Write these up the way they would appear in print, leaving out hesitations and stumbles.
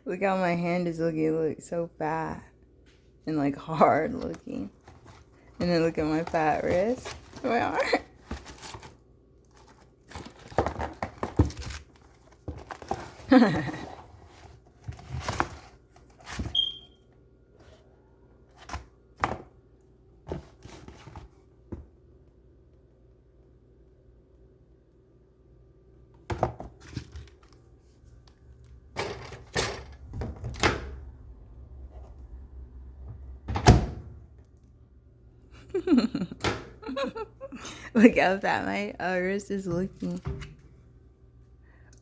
Look how my hand is looking. Look, so fat and like hard looking. And then look at my fat wrist. My arm. Look how fat my wrist is looking.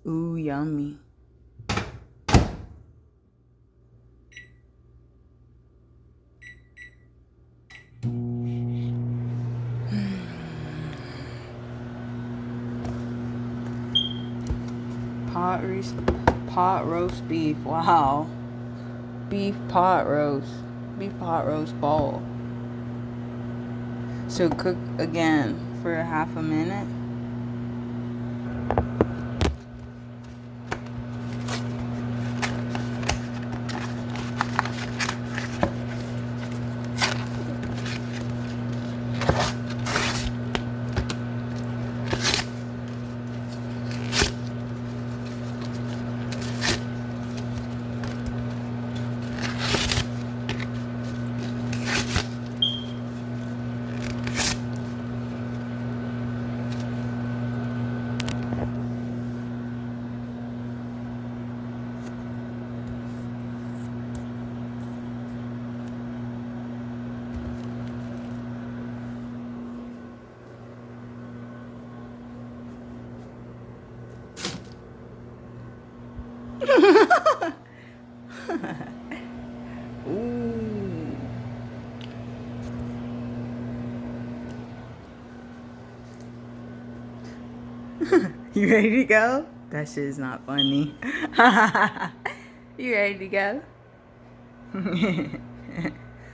Ooh, yummy. Pot roast beef. Wow. Beef pot roast bowl. So cook again for half a minute. Ooh. You ready to go? That shit is not funny. You ready to go?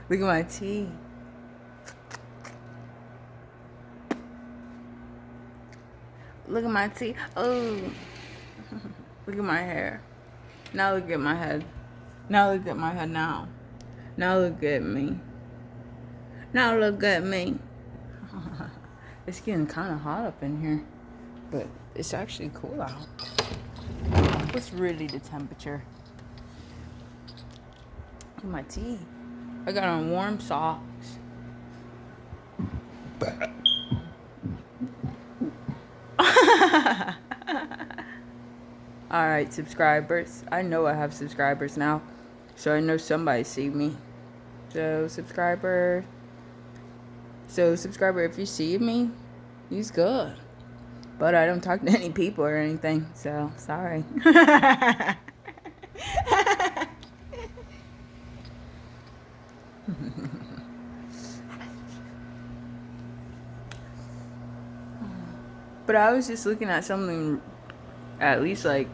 Look at my teeth. Look at my teeth. Oh. Look at my hair. Now look at my head. Now look at my head now. Now look at me. Now look at me. It's getting kind of hot up in here. But it's actually cool out. What's really the temperature? Look at my teeth. I got on warm socks. Alright, subscribers. I know I have subscribers now. So I know somebody see me. So subscriber, if you see me, he's good. But I don't talk to any people or anything. So, sorry. But I was just looking at something at least like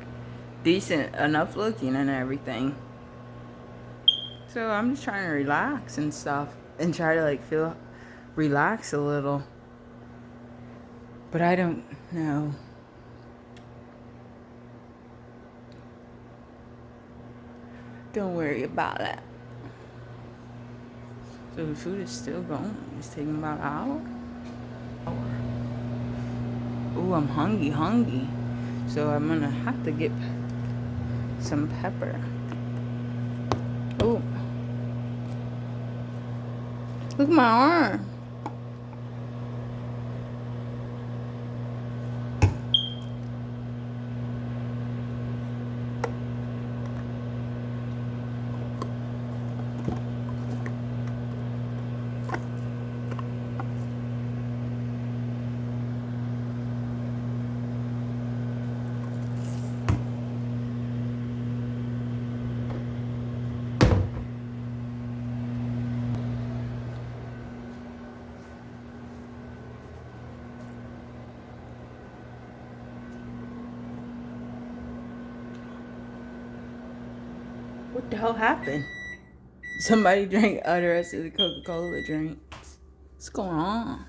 decent enough looking and everything. So I'm just trying to relax and stuff and try to like relax a little. But I don't know. Don't worry about it. So the food is still going. It's taking about an hour. Ooh, I'm hungry. So I'm gonna have to get some pepper. Ooh. Look at my arm. What the hell happened? Somebody drank the rest of the Coca-Cola drinks. What's going on?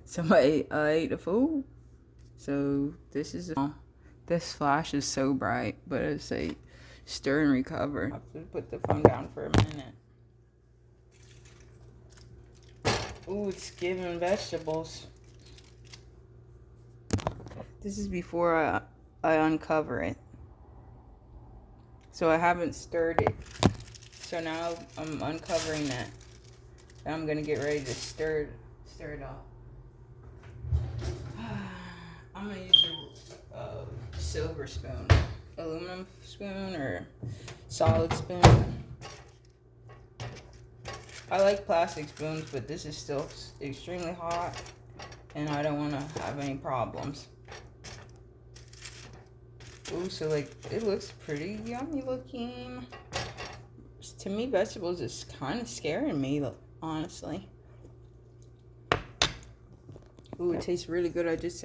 Somebody ate the food. So this flash is so bright, but it's a stir and recover. I have to put the phone down for a minute. Ooh, it's giving vegetables. This is before I uncover it. So I haven't stirred it. So now I'm uncovering that. And I'm gonna get ready to stir it up. I'm gonna use a silver spoon, aluminum spoon, or solid spoon. I like plastic spoons, but this is still extremely hot, and I don't want to have any problems. Ooh, so like it looks pretty yummy looking. To me, vegetables is kind of scaring me, honestly. Ooh, it tastes really good. I just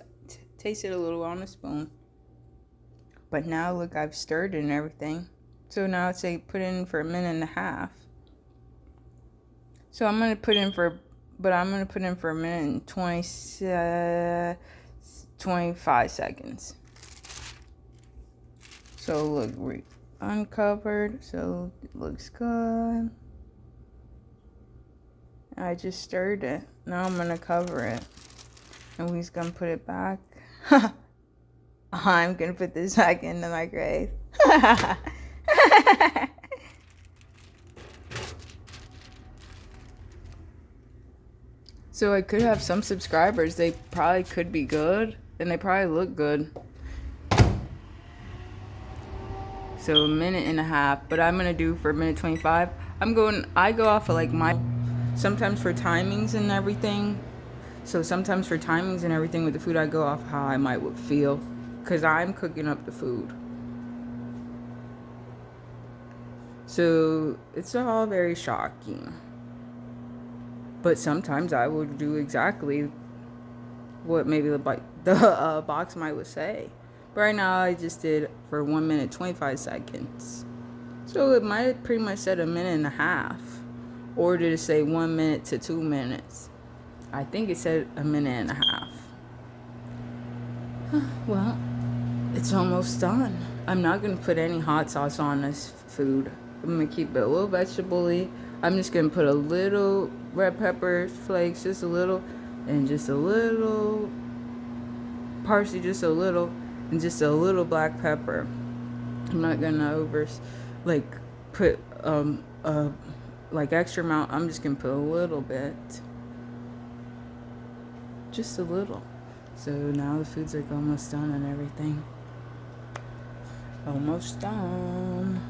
tasted a little on the spoon. But now, look, I've stirred it and everything. So now it's like put in for a minute and a half. So I'm gonna put in for a minute and 25 seconds. So look, we uncovered, so it looks good. I just stirred it. Now I'm gonna cover it, and we're just gonna put it back. I'm gonna put this back into my grave. So I could have some subscribers. They probably could be good, and they probably look good. So a minute and a half, but I'm gonna do for a minute 25. I go off of like sometimes for timings and everything. So sometimes for timings and everything with the food, I go off how I might would feel, cause I'm cooking up the food. So it's all very shocking. But sometimes I would do exactly what maybe the box might would say. But right now I just did for 1 minute 25 seconds. So it might have pretty much said a minute and a half. Or did it say 1 minute to 2 minutes? I think it said a minute and a half. Well, it's almost done. I'm not going to put any hot sauce on this food. I'm going to keep it a little vegetable-y. I'm just going to put a little red pepper flakes, just a little, and just a little parsley, just a little, and just a little black pepper. I'm not going to put extra amount. I'm just going to put a little bit. Just a little. So now the food's like almost done and everything. Almost done.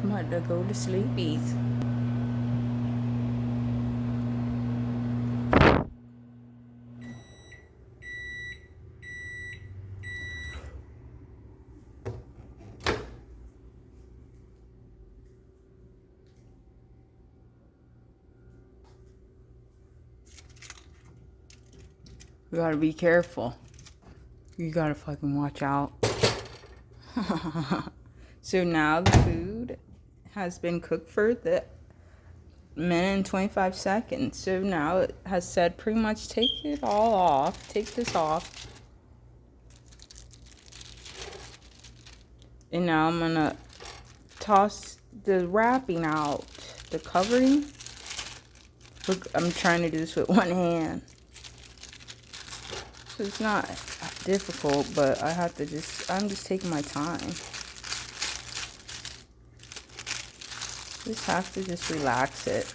I'm about to go to sleepies. You gotta be careful. You gotta fucking watch out. So now the food has been cooked for the minute and 25 seconds. So now it has said pretty much take it all off. Take this off. And now I'm gonna toss the wrapping out. The covering. Look, I'm trying to do this with one hand. So it's not difficult, but I'm just taking my time. Just have to just relax it.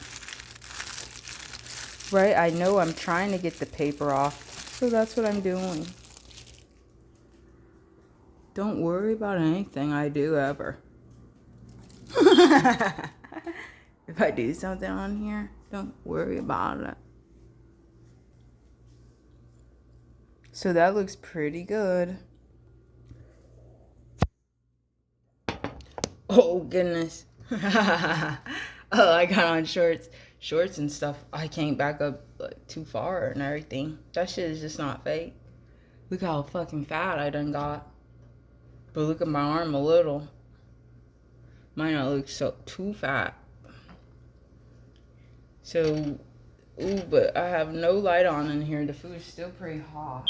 Right? I know I'm trying to get the paper off, so that's what I'm doing. Don't worry about anything I do ever. If I do something on here, don't worry about it. So that looks pretty good. Oh, goodness. Oh, I got on shorts and stuff. I can't back up too far and everything. That shit is just not fake. Look how fucking fat I done got. But look at my arm a little. Might not look so too fat. So, ooh, but I have no light on in here. The food is still pretty hot.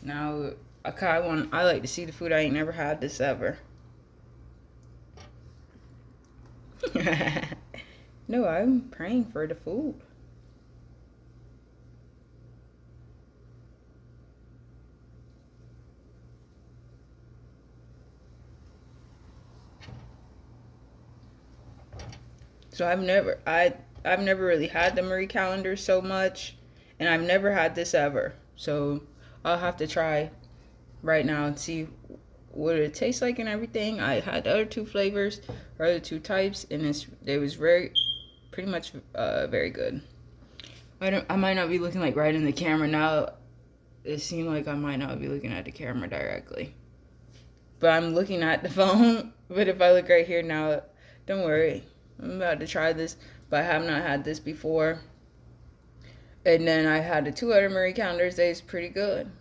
Now, I like to see the food. I ain't never had this ever. No, I'm praying for the food. So I've never really had the Marie Calendar so much, and I've never had this ever. So I'll have to try right now and see what it tastes like and everything. I had the other two flavors, or other two types, and it was pretty much very good. I might not be looking like right in the camera now. It seemed like I might not be looking at the camera directly, but I'm looking at the phone. But if I look right here now, don't worry. I'm about to try this, but I have not had this before. And then I had the two other Marie Callender's. It's pretty good.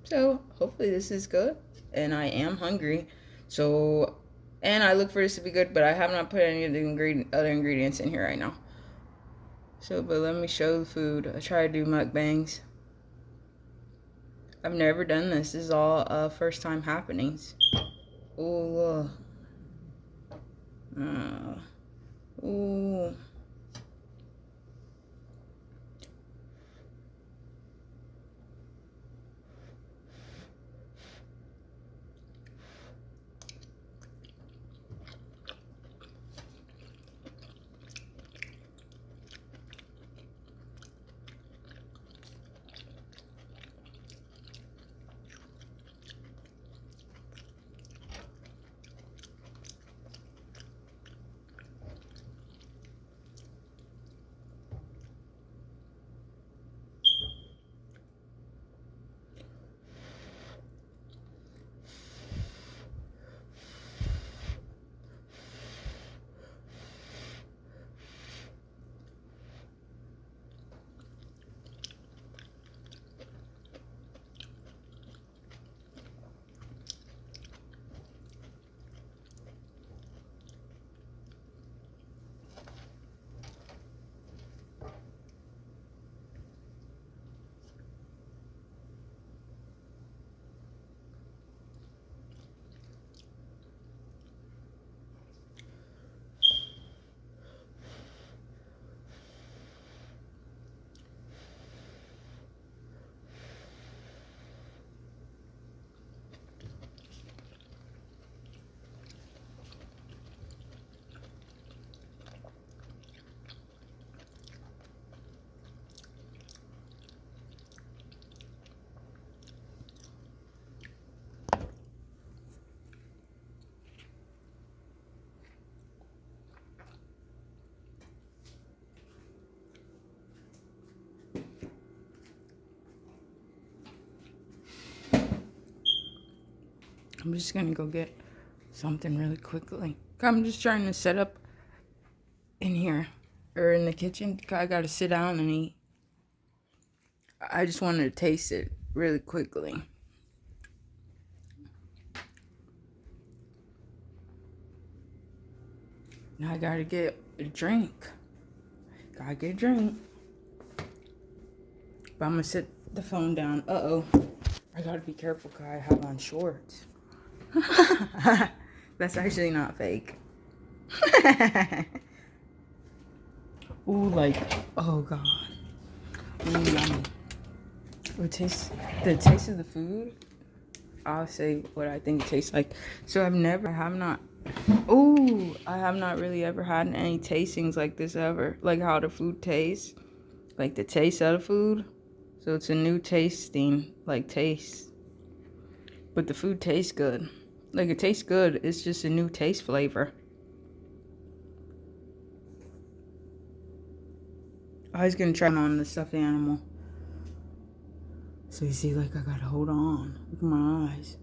So hopefully this is good. And I am hungry. So, and I look for this to be good, but I have not put any of the other ingredients in here right now. So, but let me show the food. I try to do mukbangs. I've never done this. This is all first time happenings. Ooh. Ooh. I'm just gonna go get something really quickly. I'm just trying to set up in here or in the kitchen. I gotta sit down and eat. I just wanted to taste it really quickly. Now I gotta get a drink. Gotta get a drink. But I'm gonna sit the phone down. Uh-oh. I gotta be careful because I have on shorts. That's actually not fake. Ooh, like, oh god. Ooh, yummy. The taste of the food, I'll say what I think it tastes like. So I have not really ever had any tastings like this ever. Like how the food tastes. Like the taste of the food. So it's a new tasting, like taste. But the food tastes good. Like it tastes good. It's just a new taste flavor. I was gonna try on the stuffed animal. So you see, like I gotta hold on. Look at my eyes.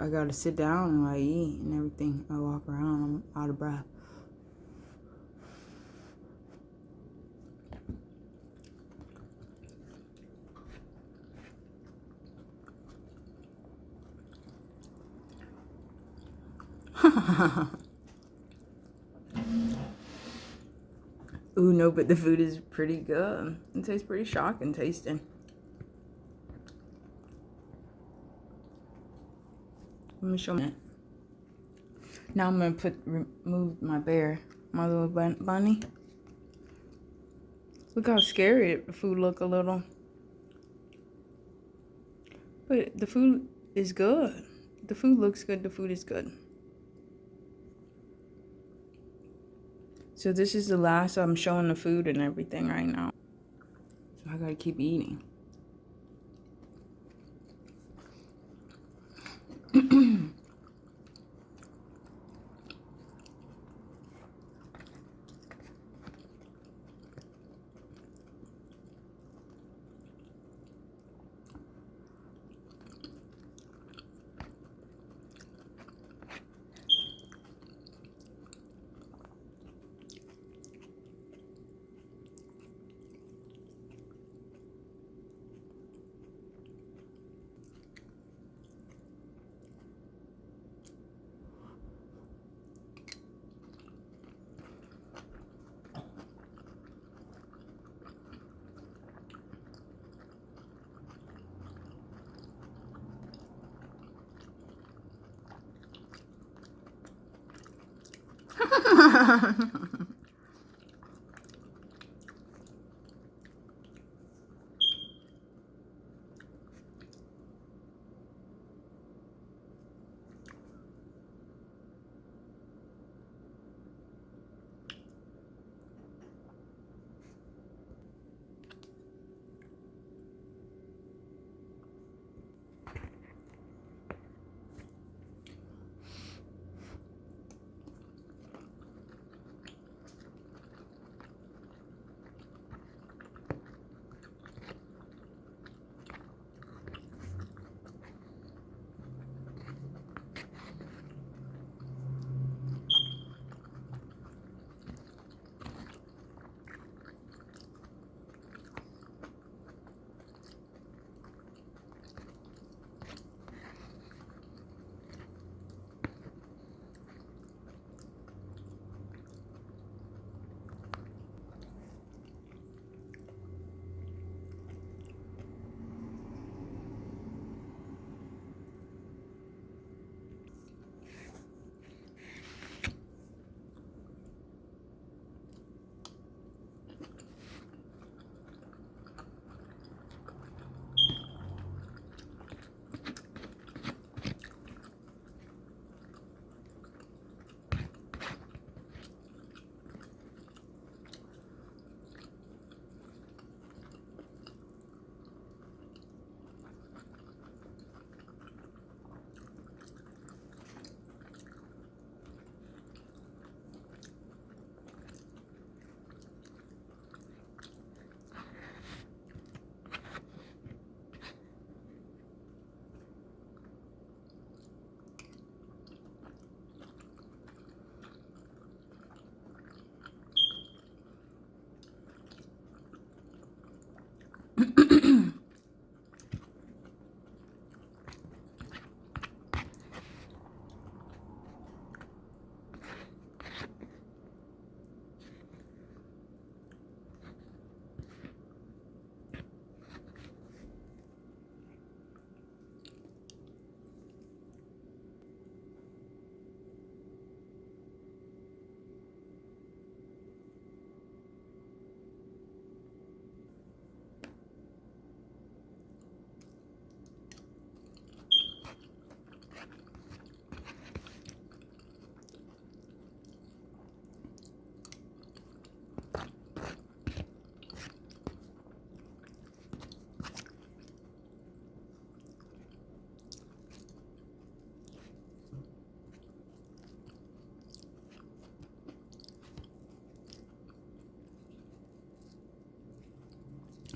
I gotta sit down while I eat and everything. I walk around. I'm out of breath. Ooh, no, but the food is pretty good. It tastes pretty shocking tasting. Let me show you. Now I'm gonna remove my bear, my little bunny. Look how scary the food look a little. But the food is good. The food looks good, the food is good. So this is the last I'm showing the food and everything right now. So I gotta keep eating.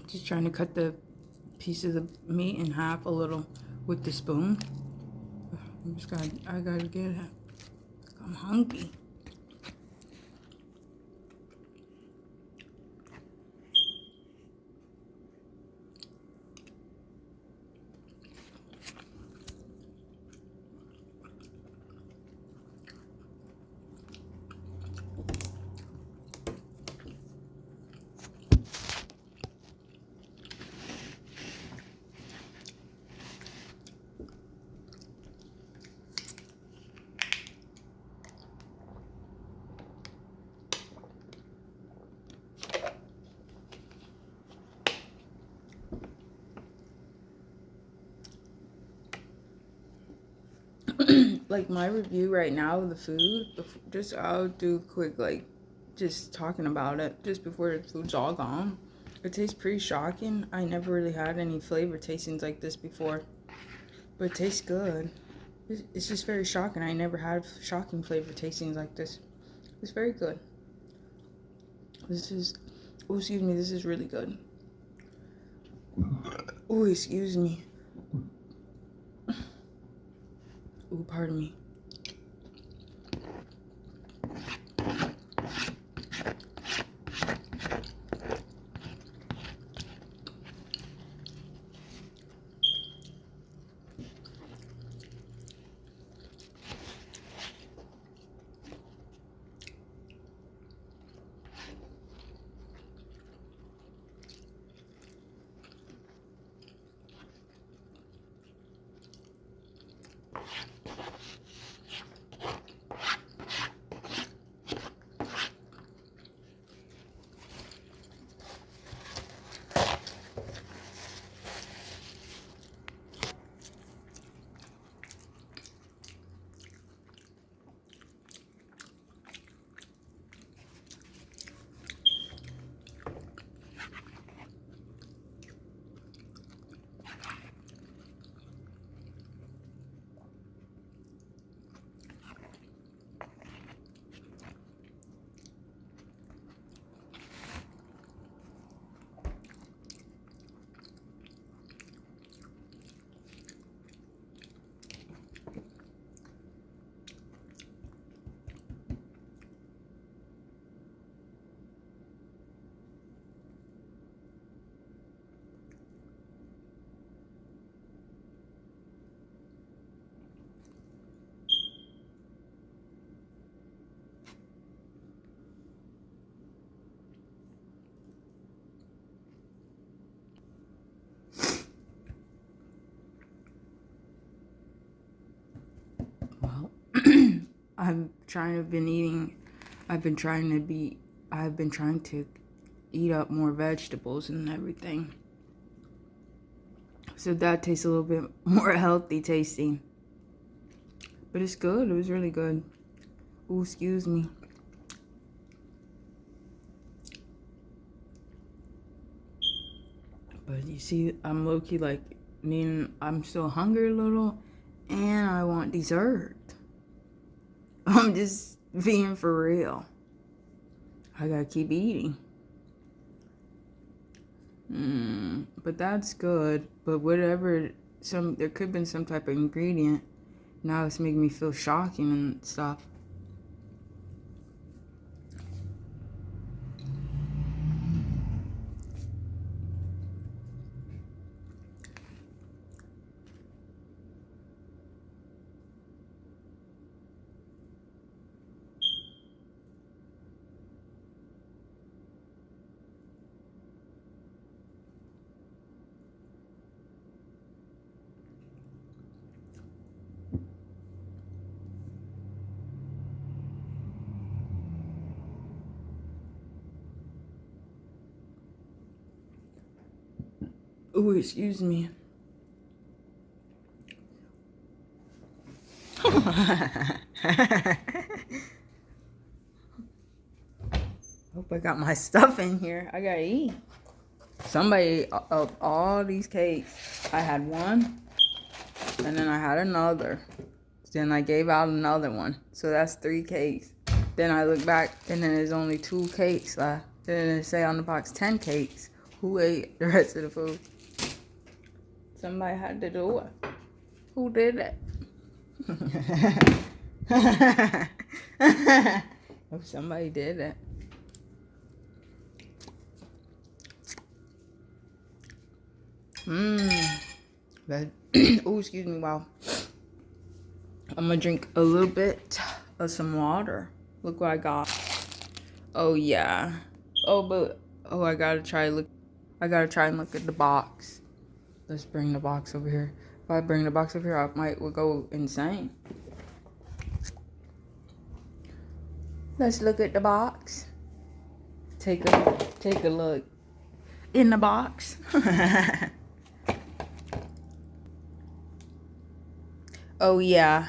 Just trying to cut the pieces of meat in half a little with the spoon. I gotta get it. I'm hungry. like my review right now of the food, just I'll do quick, like, just talking about it just before the food's all gone. It tastes pretty shocking. I never really had any flavor tastings like this before, but it tastes good. It's just very shocking. I never had shocking flavor tastings like this. It's very good. This is, oh, excuse me, this is really good. Oh, excuse me. Oh, pardon me. Well, I've been trying to eat up more vegetables and everything. So that tastes a little bit more healthy tasting. But it's good. It was really good. Oh, excuse me. But you see, I'm low-key like, I'm still hungry a little, and I want dessert. I'm just being for real. I gotta keep eating. But that's good. But whatever, there could have been some type of ingredient. Now it's making me feel shocking and stuff. Oh, excuse me. Hope I got my stuff in here. I gotta eat. Somebody of all these cakes, I had one, and then I had another. Then I gave out another one. So that's 3 cakes. Then I look back, and then there's only 2 cakes left. Then it say on the box 10 cakes. Who ate the rest of the food? Somebody had to do it. Who did it? If somebody did it. Oh, excuse me. Wow. I'm gonna drink a little bit of some water. Look what I got. Oh yeah. I gotta try and look at the box. Let's bring the box over here. If I bring the box over here, I might go insane. Let's look at the box. Take a look in the box. Oh yeah.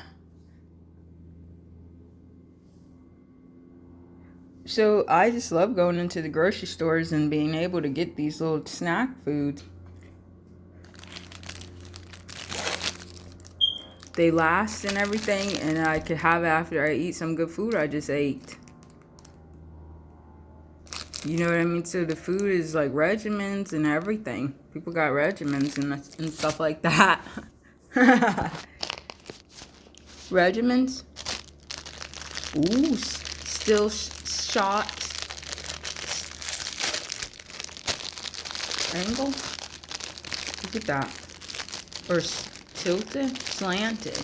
So I just love going into the grocery stores and being able to get these little snack foods. They last and everything, and I could have it after I eat some good food I just ate. You know what I mean? So the food is like regimens and everything. People got regimens and stuff like that. Regimens? Ooh, still shots. Angle? Look at that. Or tilted? Slanted.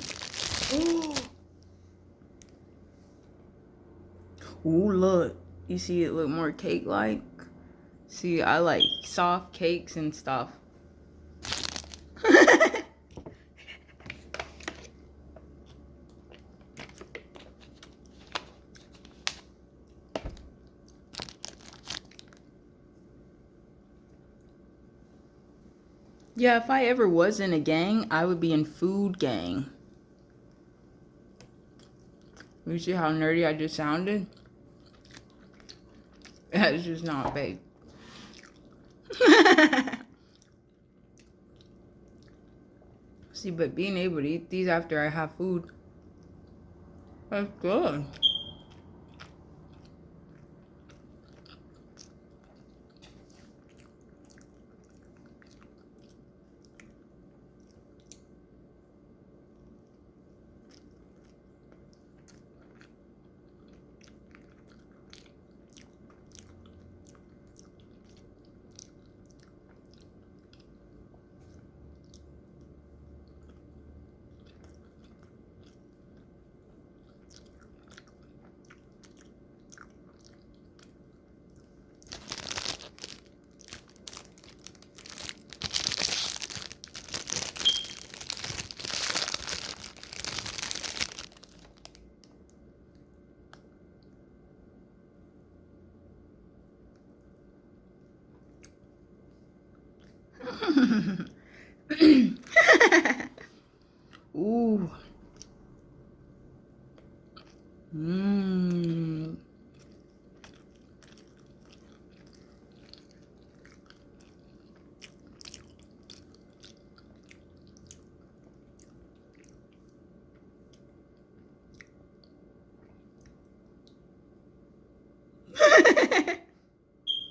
Ooh, look. You see it look more cake-like? See, I like soft cakes and stuff. Yeah, if I ever was in a gang, I would be in food gang. You see how nerdy I just sounded? That's just not big. See, but being able to eat these after I have food, that's good. Ooh. Mmm.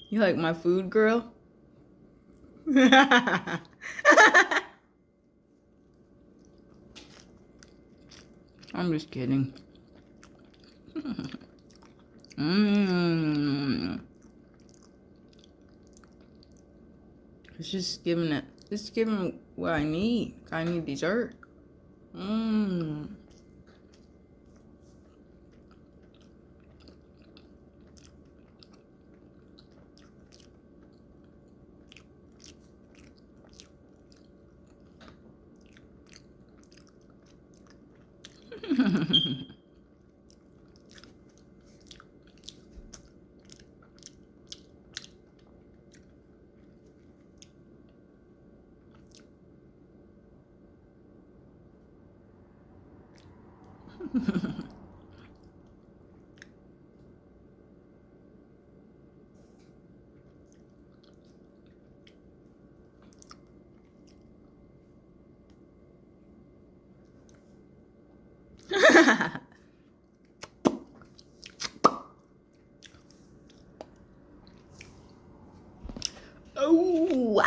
You like my food, girl? I'm just kidding. Mmm. It's just giving it. It's giving what I need. I need dessert. Mmm. Oh.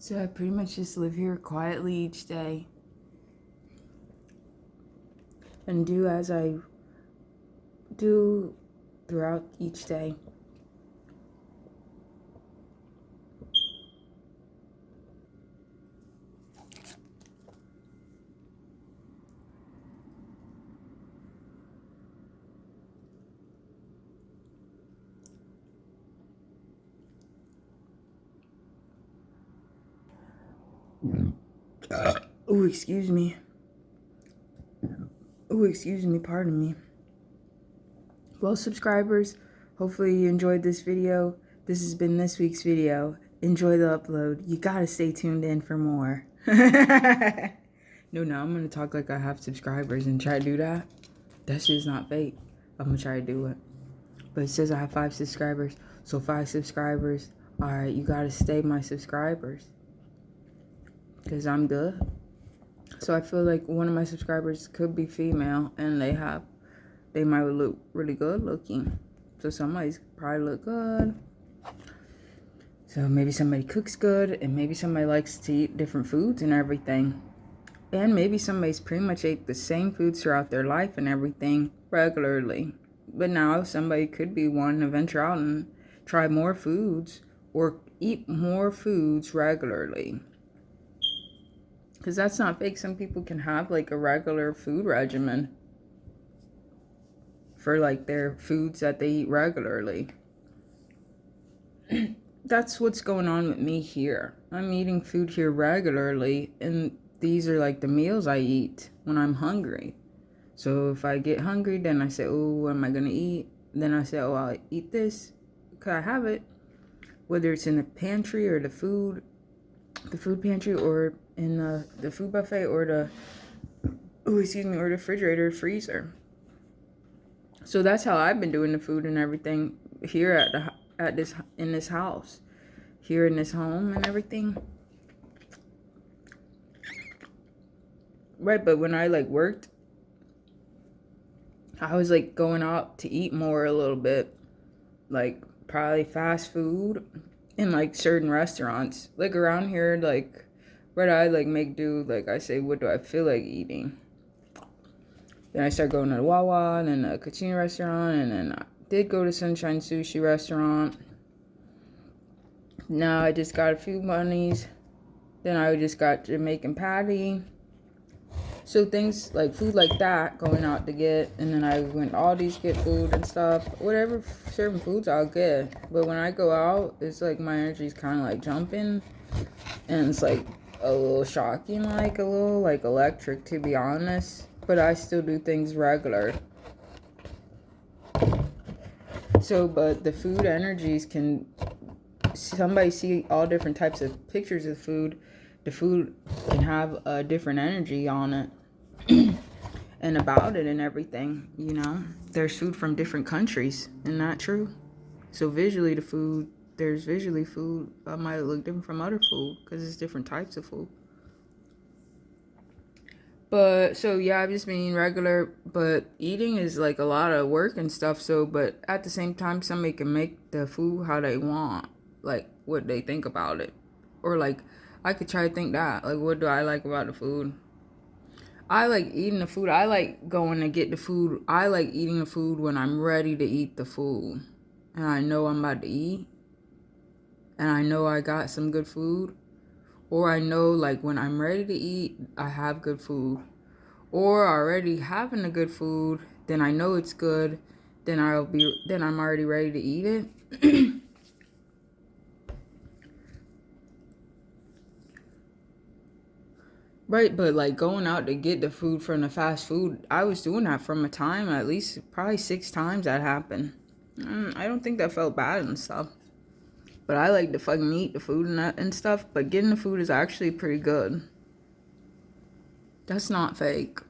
So I pretty much just live here quietly each day and do as I do throughout each day. Oh, excuse me. Oh, excuse me, pardon me. Well, subscribers, hopefully you enjoyed this video. This has been this week's video. Enjoy the upload. You gotta stay tuned in for more. No, I'm gonna talk like I have subscribers and try to do that. That shit's not fake. I'm gonna try to do it. But it says I have 5 subscribers. So 5 subscribers. Alright, you gotta stay my subscribers. Because I'm good. So I feel like one of my subscribers could be female and they might look really good looking. So somebody's probably look good. So maybe somebody cooks good, and maybe somebody likes to eat different foods and everything. And maybe somebody's pretty much ate the same foods throughout their life and everything regularly. But now somebody could be wanting to venture out and try more foods or eat more foods regularly. Because that's not fake. Some people can have like a regular food regimen for like their foods that they eat regularly. That's what's going on with me here. I'm eating food here regularly, and these are like the meals I eat when I'm hungry. So if I get hungry, then I say, oh, what am I gonna eat? Then I say, oh, I'll eat this. Could I have it? Whether it's in the pantry or the food pantry, or in the food buffet, or the or the refrigerator, freezer. So that's how I've been doing the food and everything here in this house, here in this home and everything. Right, but when I like worked, I was like going out to eat more a little bit, like probably fast food in like certain restaurants, like around here, like where I like make do, like I say, what do I feel like eating? Then I start going to the Wawa and then a Kachina restaurant, and then I did go to Sunshine Sushi restaurant. Now I just got a few monies. Then I just got Jamaican patty. So things like food like that, going out to get, and then I went Aldi's get food and stuff. Whatever certain foods I'll get. But when I go out, it's like my energy's kind of like jumping, and it's like a little shocking, like a little like electric, to be honest. But I still do things regular. So, but the food energies can, somebody see all different types of pictures of food. The food can have a different energy on it and about it and everything, you know. There's food from different countries, isn't that true? So visually there's visually food might look different from other food because it's different types of food. But so yeah, I've just been eating regular, but eating is like a lot of work and stuff. So, but at the same time, somebody can make the food how they want, like what they think about it, or like I could try to think that, like, what do I like about the food? I like eating the food. I like going to get the food. I like eating the food when I'm ready to eat the food, and I know I'm about to eat, and I know I got some good food. Or I know, like, when I'm ready to eat, I have good food. Or already having the good food, then I know it's good. Then I'm already ready to eat it. Right, but like going out to get the food from the fast food, I was doing that from a time, at least probably 6 times that happened. I don't think that felt bad and stuff. But I like to fucking eat the food and stuff. But getting the food is actually pretty good. That's not fake.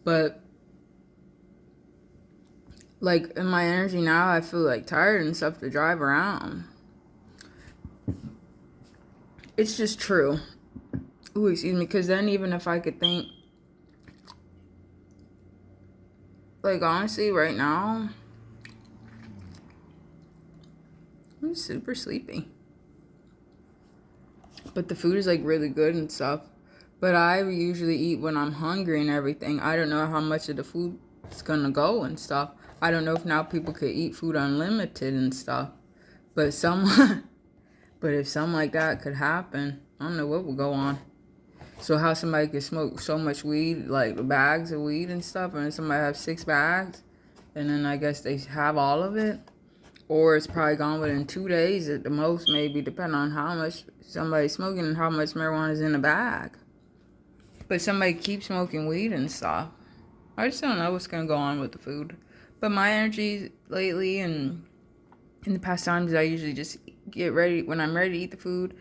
But like in my energy now, I feel like tired and stuff to drive around. It's just true. Ooh, excuse me. Because then even if I could think, like honestly, right now, I'm super sleepy. But the food is like really good and stuff. But I usually eat when I'm hungry and everything. I don't know how much of the food is gonna go and stuff. I don't know if now people could eat food unlimited and stuff. But if something like that could happen, I don't know what would go on. So how somebody could smoke so much weed, like bags of weed and stuff, and somebody have 6 bags, and then I guess they have all of it. or it's probably gone within 2 days at the most, maybe, depending on how much somebody's smoking and how much marijuana is in the bag. But somebody keeps smoking weed and stuff. I just don't know what's gonna go on with the food. But my energy lately and in the past times, I usually just get ready. When I'm ready to eat the food,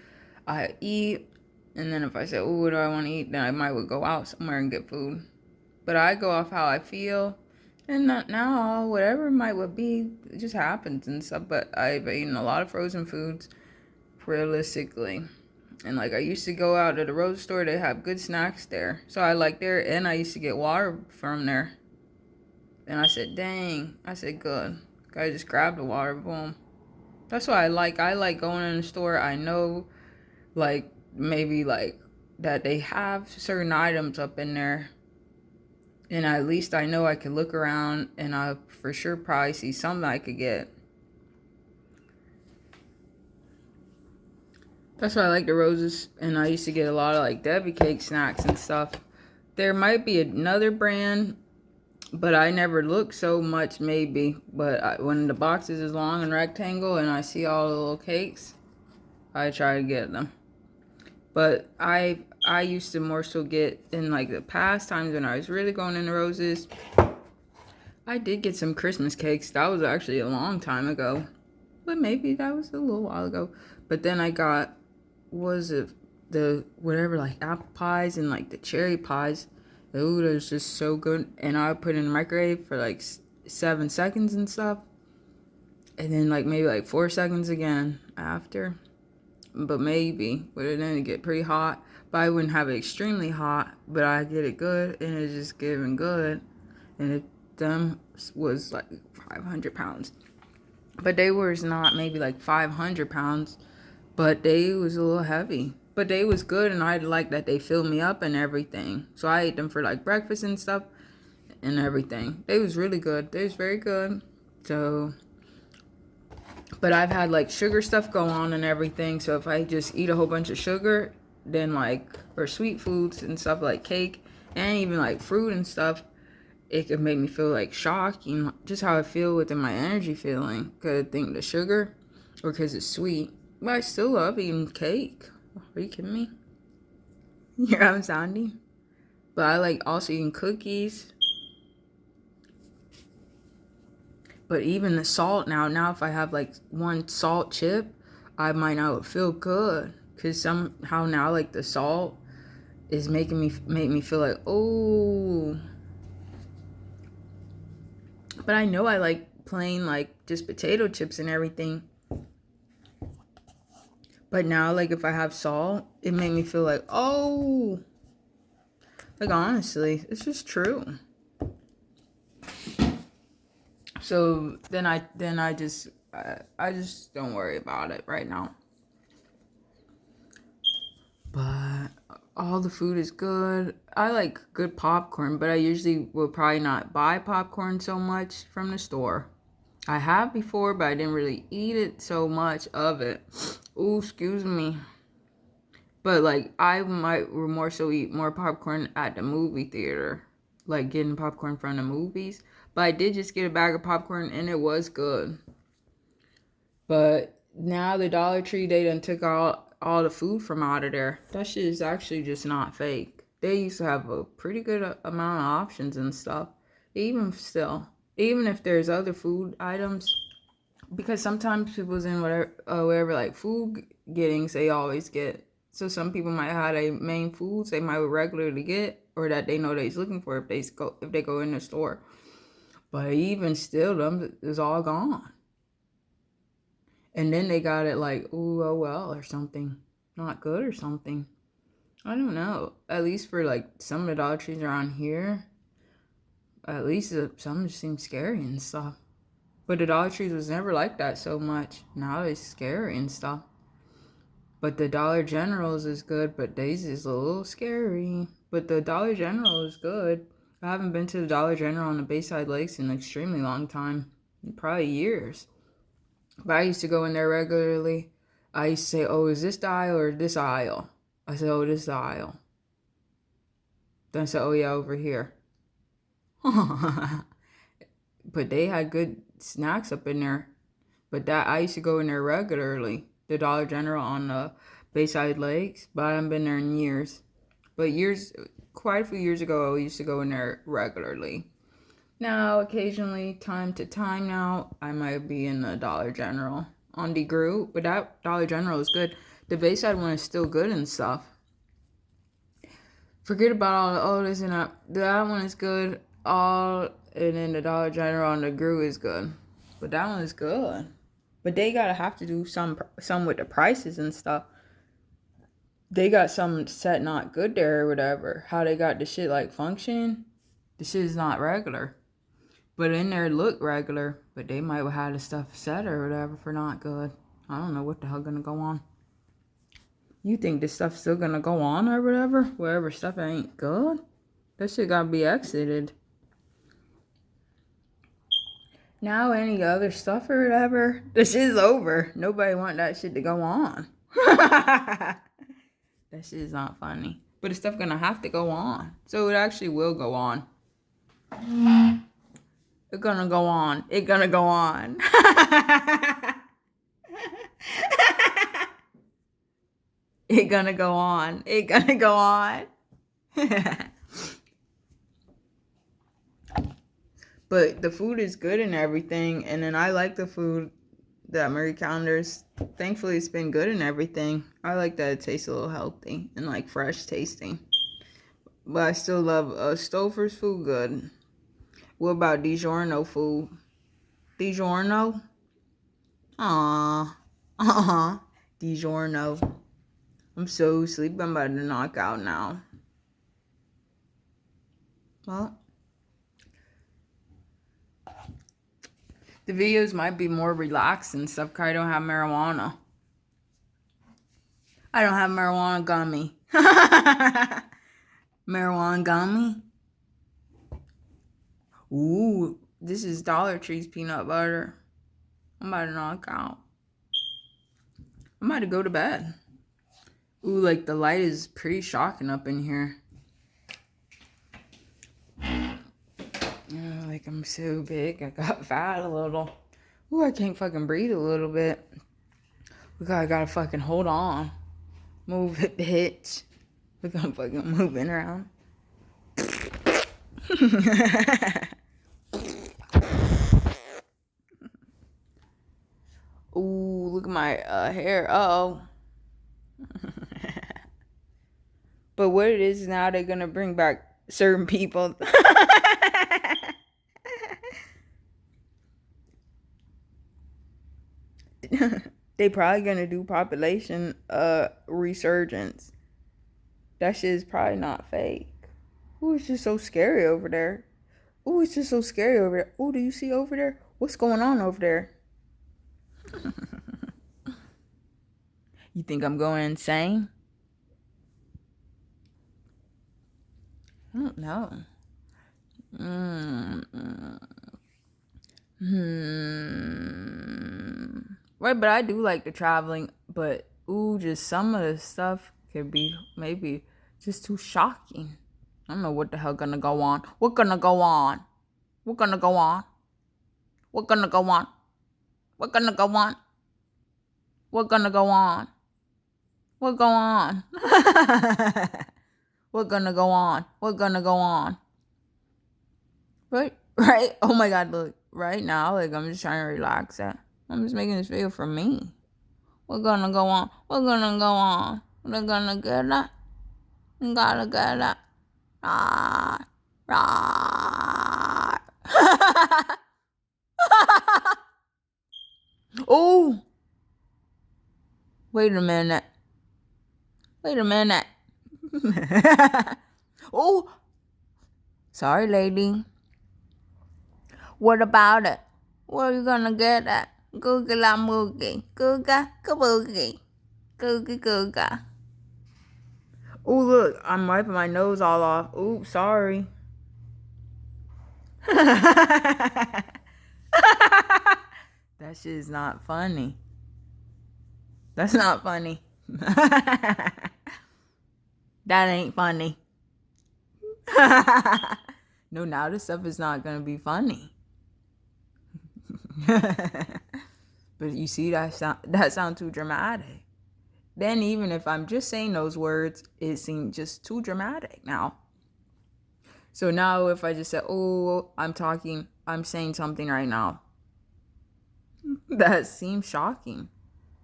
I eat. And then if I say, oh, what do I want to eat? Then I might would go out somewhere and get food. But I go off how I feel. And not now, whatever it might would be, it just happens and stuff. But I've eaten a lot of frozen foods, realistically. And like I used to go out to the road store, they have good snacks there. So I like there, and I used to get water from there. And I said, dang. I said, good. I just grabbed the water, boom. That's what I like. I like going in the store. I know, like, maybe, like, that they have certain items up in there. And at least I know I can look around and I for sure probably see something I could get. That's why I like the Roses. And I used to get a lot of, like, Debbie cake snacks and stuff. There might be another brand, but I never look so much, maybe. But when the boxes is long and rectangle and I see all the little cakes, I try to get them. But I used to more so get, in like the past times when I was really going into Roses, I did get some Christmas cakes. That was actually a long time ago. But maybe that was a little while ago. But then I got, was it the whatever, like apple pies and like the cherry pies. Ooh, those just so good. And I would put it in the microwave for like 7 seconds and stuff. And then like maybe like 4 seconds again after. But maybe. But it didn't get pretty hot. But I wouldn't have it extremely hot. But I get it good. And it's just getting good. And it them was like 500 pounds. But they was not maybe like 500 pounds. But they was a little heavy. But they was good, and I like that they filled me up and everything. So I ate them for like breakfast and stuff and everything. They was really good. They was very good. So, but I've had like sugar stuff go on and everything. So if I just eat a whole bunch of sugar, then like, or sweet foods and stuff like cake and even like fruit and stuff, it could make me feel like shocking, just how I feel within my energy feeling. Cause I think the sugar, or cause it's sweet. But I still love eating cake. Are you kidding me? You hear how I'm sounding? But I like also eating cookies. But even the salt now if I have like one salt chip, I might not feel good. Cause somehow now like the salt is make me feel like, oh. But I know I like plain like just potato chips and everything. But now, like, if I have salt, it made me feel like, oh. Like, honestly, it's just true. So, then I just don't worry about it right now. But all the food is good. I like good popcorn, but I usually will probably not buy popcorn so much from the store. I have before, but I didn't really eat it so much of it. Ooh, excuse me. But like I might more so eat more popcorn at the movie theater. Like getting popcorn from the movies. But I did just get a bag of popcorn and it was good. But now the Dollar Tree, they done took all the food from out of there. That shit is actually just not fake. They used to have a pretty good amount of options and stuff. Even still. Even if there's other food items, because sometimes people's in whatever like food gettings they always get. So some people might have a main foods they might regularly get, or that they know they's looking for if they go in the store. But even still, them is all gone. And then they got it like, ooh, oh well, or something, not good or something. I don't know. At least for like some of the Dollar Trees around here. At least some just seem scary and stuff. But the Dollar Trees was never like that so much. Now it's scary and stuff. But the Dollar Generals is good, but Daisy is a little scary. But the Dollar General is good. I haven't been to the Dollar General on the Bayside Lakes in an extremely long time. Probably years. But I used to go in there regularly. I used to say, oh, is this the aisle or this aisle? I said, oh, this is the aisle. Then I said, oh, yeah, over here. But they had good snacks up in there. But that I used to go in there regularly. The Dollar General on the Bayside Lakes, but I haven't been there in years. But quite a few years ago, I used to go in there regularly. Now, occasionally, time to time now, I might be in the Dollar General on the group, but that Dollar General is good. The Bayside one is still good and stuff. Forget about all this and that. That one is good. And then the Dollar General on the group is good. But that one is good. But they gotta have to do some with the prices and stuff. They got some set not good there or whatever. How they got the shit like function, the shit is not regular. But in there look regular. But they might have had the stuff set or whatever for not good. I don't know what the hell gonna go on. You think this stuff's still gonna go on or whatever? Wherever stuff ain't good? That shit gotta be exited. Now any other stuff or whatever, this shit's over. Nobody want that shit to go on. That shit is not funny. But the stuff gonna have to go on. So it actually will go on. It's gonna go on. It's gonna go on. It's gonna go on. It's gonna go on. But the food is good and everything. And then I like the food that Marie Callender's. Thankfully, it's been good and everything. I like that it tastes a little healthy and like fresh tasting. But I still love Stouffer's food good. What about DiGiorno food? DiGiorno? DiGiorno. I'm so sleepy. I'm about to knock out now. Well, the videos might be more relaxed and stuff because I don't have marijuana. I don't have marijuana gummy. Marijuana gummy? Ooh, this is Dollar Tree's peanut butter. I'm about to knock out. I'm about to go to bed. Ooh, like the light is pretty shocking up in here. Oh, like I'm so big. I got fat a little. Ooh, I can't fucking breathe a little bit. I gotta fucking hold on. Move it, bitch. Look, I'm fucking moving around. Ooh, look at my hair. Uh-oh. But what it is now, they're gonna bring back certain people. They probably gonna do population resurgence. That shit is probably not fake. Ooh, it's just so scary over there. Ooh, it's just so scary over there. Ooh, do you see over there? What's going on over there? You think I'm going insane? I don't know. Right, but I do like the traveling. But, ooh, just some of the stuff could be maybe just too shocking. I don't know what the hell gonna go on. What gonna go on? What gonna go on? What gonna go on? What gonna go on? What gonna go on? What go on? What gonna go on? What gonna go on? Right? Oh my God, look. Right now, like, I'm just trying to relax that. I'm just making this video for me. What gonna go on? What gonna go on? We're gonna get that. We gotta get that. Ah. Ah. Oh! Wait a minute. Wait a minute. Oh! Sorry, lady. What about it? Where are you gonna get at? Googa la moogie. Googa kaboogie. Googa googa. Oh, look. I'm wiping my nose all off. Ooh, sorry. That shit is not funny. That's not funny. That ain't funny. No, now this stuff is not gonna be funny. But you see, that sound too dramatic. Then even if I'm just saying those words, it seems just too dramatic now. So now if I just say, oh, I'm saying something right now, that seems shocking.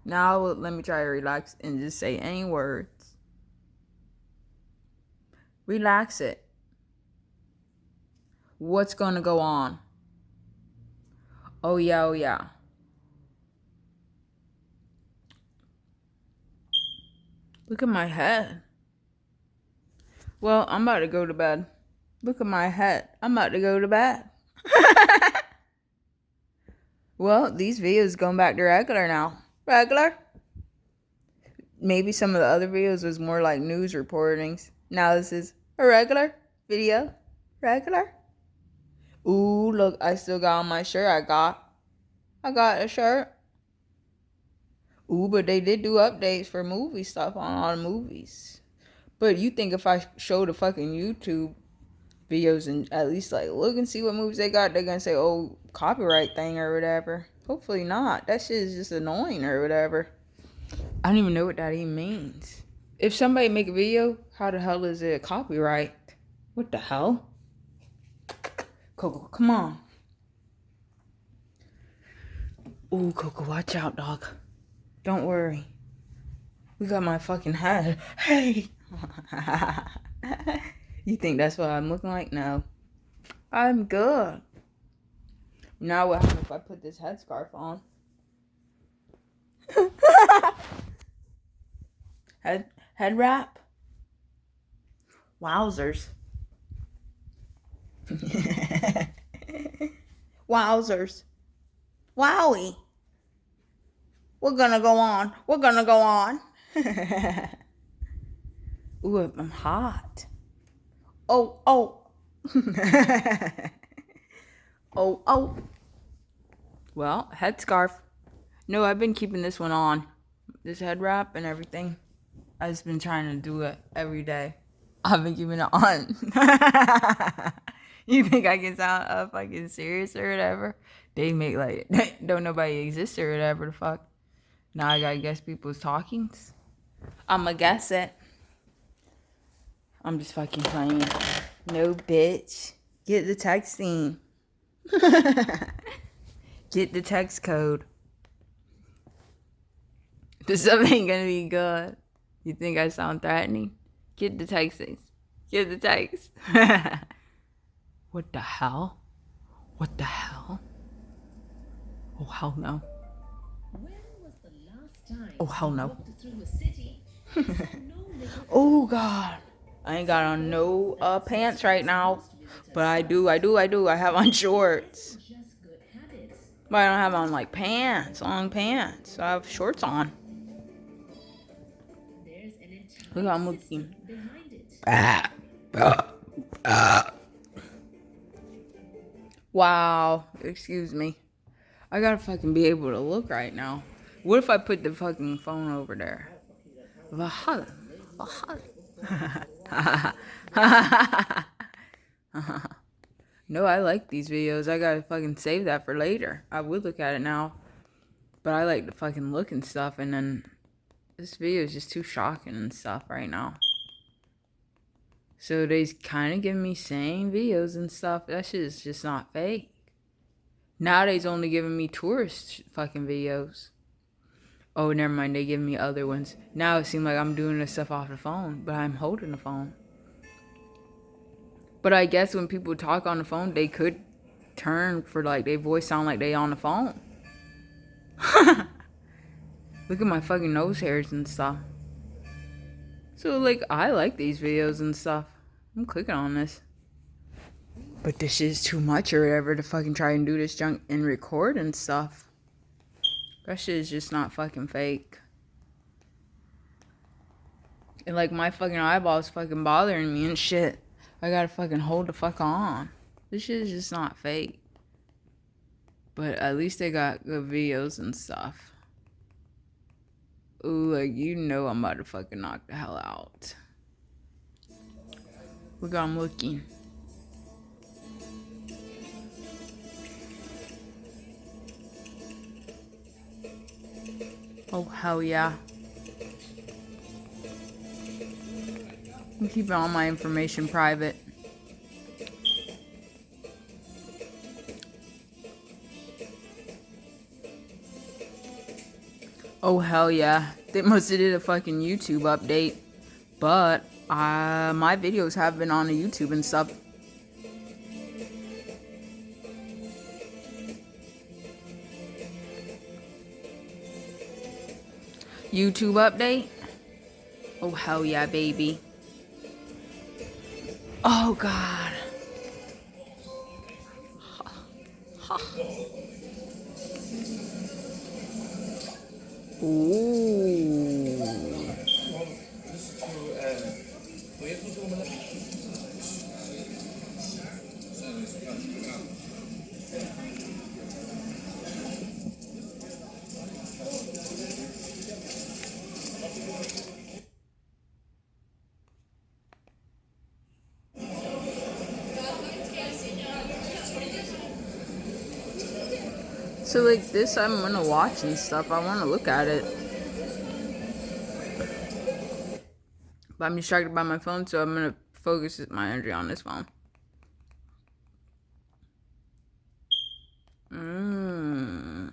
Now let me try to relax and just say any words. Relax it. What's gonna go on? Oh yeah, oh yeah. Look at my head. Well, I'm about to go to bed. Look at my head. I'm about to go to bed. Well, these videos going back to regular now. Regular. Maybe some of the other videos was more like news reportings. Now this is a regular video. Regular. Ooh, look, I still got on my shirt. I got a shirt. Ooh, but they did do updates for movie stuff on all the movies. But you think if I show the fucking YouTube videos and at least like look and see what movies they got, they're gonna say, oh, copyright thing or whatever. Hopefully not. That shit is just annoying or whatever. I don't even know what that even means. If somebody make a video, how the hell is it a copyright? What the hell? Coco, come on. Ooh, Coco, watch out, dog. Don't worry. We got my fucking head. Hey. You think that's what I'm looking like? No. I'm good. Now what happens if I put this headscarf on? Head wrap? Wowzers. Wowzers. Wowie. We're gonna go on. We're gonna go on. Ooh, I'm hot. Oh. Oh. Well, headscarf. No, I've been keeping this one on. This head wrap and everything. I've just been trying to do it every day. I've been keeping it on. You think I can sound fucking serious or whatever? They make like, don't nobody exist or whatever the fuck. Now I gotta guess people's talkings. I'ma guess it. I'm just fucking playing. No, bitch. Get the texting. Get the text code. This stuff ain't gonna be good. You think I sound threatening? Get the texting. Get the text. What the hell? What the hell? Oh, hell no. Oh, hell no. Oh, God. I ain't got on no pants right now. But I do. I have on shorts. But I don't have on like pants, long pants. I have shorts on. Look how I'm looking. Wow. Excuse me. I gotta fucking be able to look right now. What if I put the fucking phone over there? Valhalla. No, I like these videos. I gotta fucking save that for later. I would look at it now. But I like to fucking look and stuff. And then this video is just too shocking and stuff right now. So they's kind of giving me same videos and stuff. That shit is just not fake. Nowadays only giving me tourist fucking videos. Oh, never mind. They give me other ones. Now it seems like I'm doing this stuff off the phone. But I'm holding the phone. But I guess when people talk on the phone, they could turn for like their voice sound like they on the phone. Look at my fucking nose hairs and stuff. So like I like these videos and stuff. I'm clicking on this. But this is too much or whatever to fucking try and do this junk and record and stuff. That shit is just not fucking fake. And like my fucking eyeballs fucking bothering me and shit. I gotta fucking hold the fuck on. This shit is just not fake. But at least they got good videos and stuff. Ooh, like you know I'm about to fucking knock the hell out. Look how I'm looking. Oh, hell yeah. I'm keeping all my information private. Oh, hell yeah. They must have did a fucking YouTube update. But, my videos have been on the YouTube and stuff. YouTube update? Oh, hell yeah, baby. Oh, God. Ooh. So, like, this I'm gonna watch and stuff. I wanna look at it. But I'm distracted by my phone, so I'm gonna focus my energy on this phone. Mmm.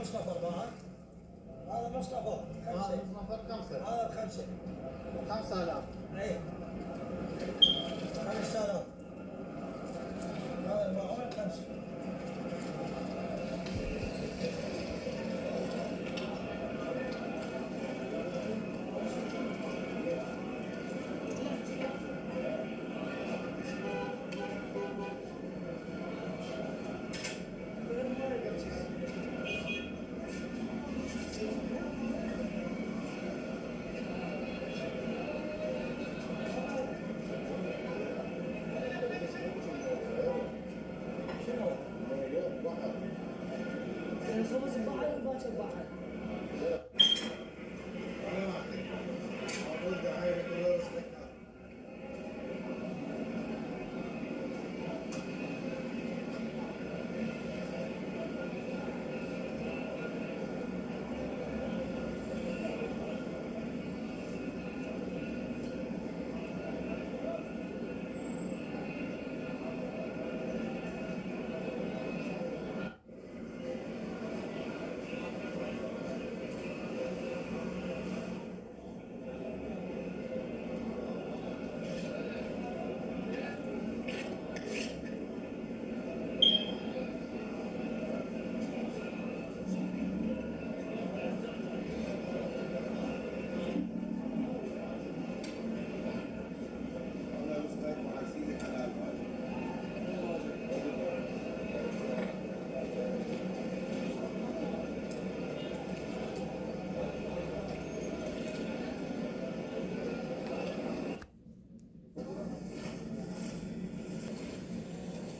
مصطفى بعد هذا مصطفى خمسة هذا خمسة 5000 اي 5000 هذا المعون خمسة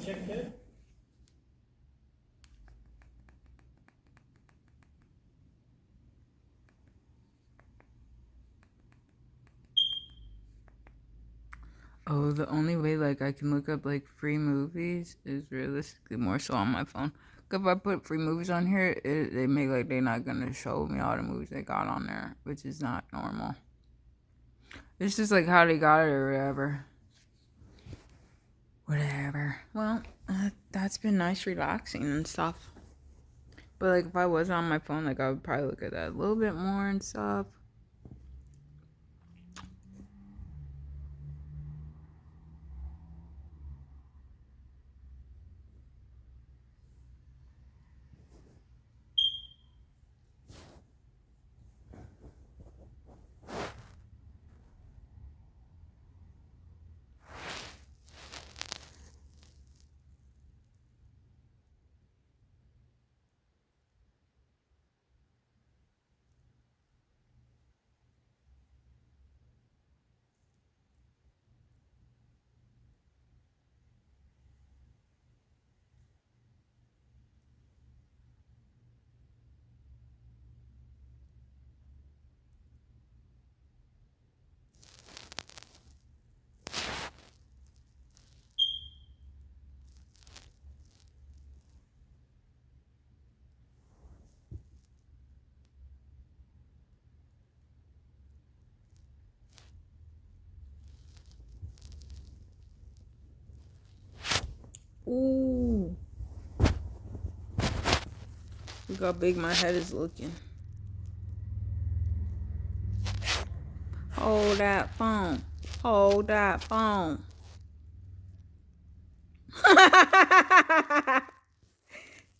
check here. Oh, the only way like I can look up like free movies is realistically more so on my phone. 'Cause if I put free movies on here, they make like they're not gonna show me all the movies they got on there, which is not normal. It's just like how they got it or whatever. Whatever. Well, that's been nice, relaxing and stuff. But like if I was on my phone, like I would probably look at that a little bit more and stuff. Ooh. Look how big my head is looking. Hold that phone. Hold that phone.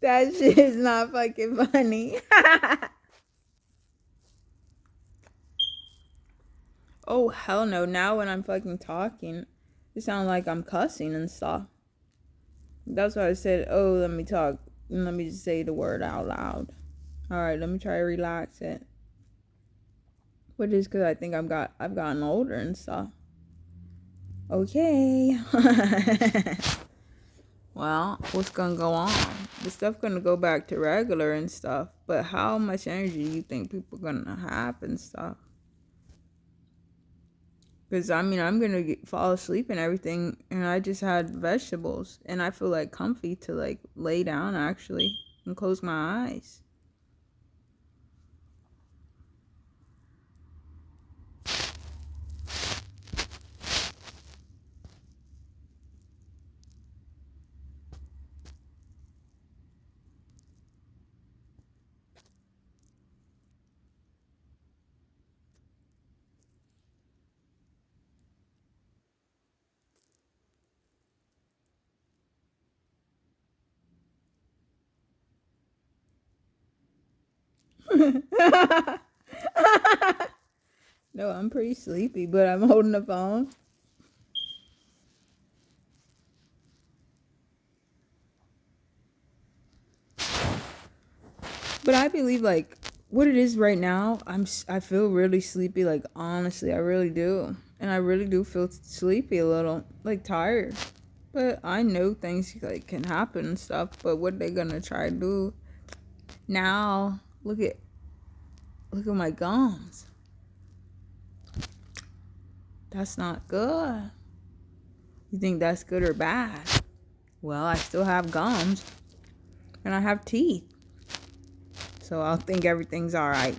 That shit is not fucking funny. Oh, hell no. Now when I'm fucking talking, it sounds like I'm cussing and stuff. That's why I said, oh, let me talk. Let me just say the word out loud. Alright, let me try to relax it. But it's because I think I've gotten older and stuff. Okay. Well, what's gonna go on? The stuff gonna go back to regular and stuff. But how much energy do you think people gonna have and stuff? Because I mean, I'm gonna fall asleep and everything, and I just had vegetables, and I feel like comfy to like lay down actually and close my eyes. No, I'm pretty sleepy, but I'm holding the phone. But I believe like what it is right now, I feel really sleepy, like honestly, I really do. And I really do feel sleepy a little, like tired. But I know things like can happen and stuff, but what they gonna try to do now? Look at my gums. That's not good. You think that's good or bad? Well, I still have gums and I have teeth. So I'll think everything's all right.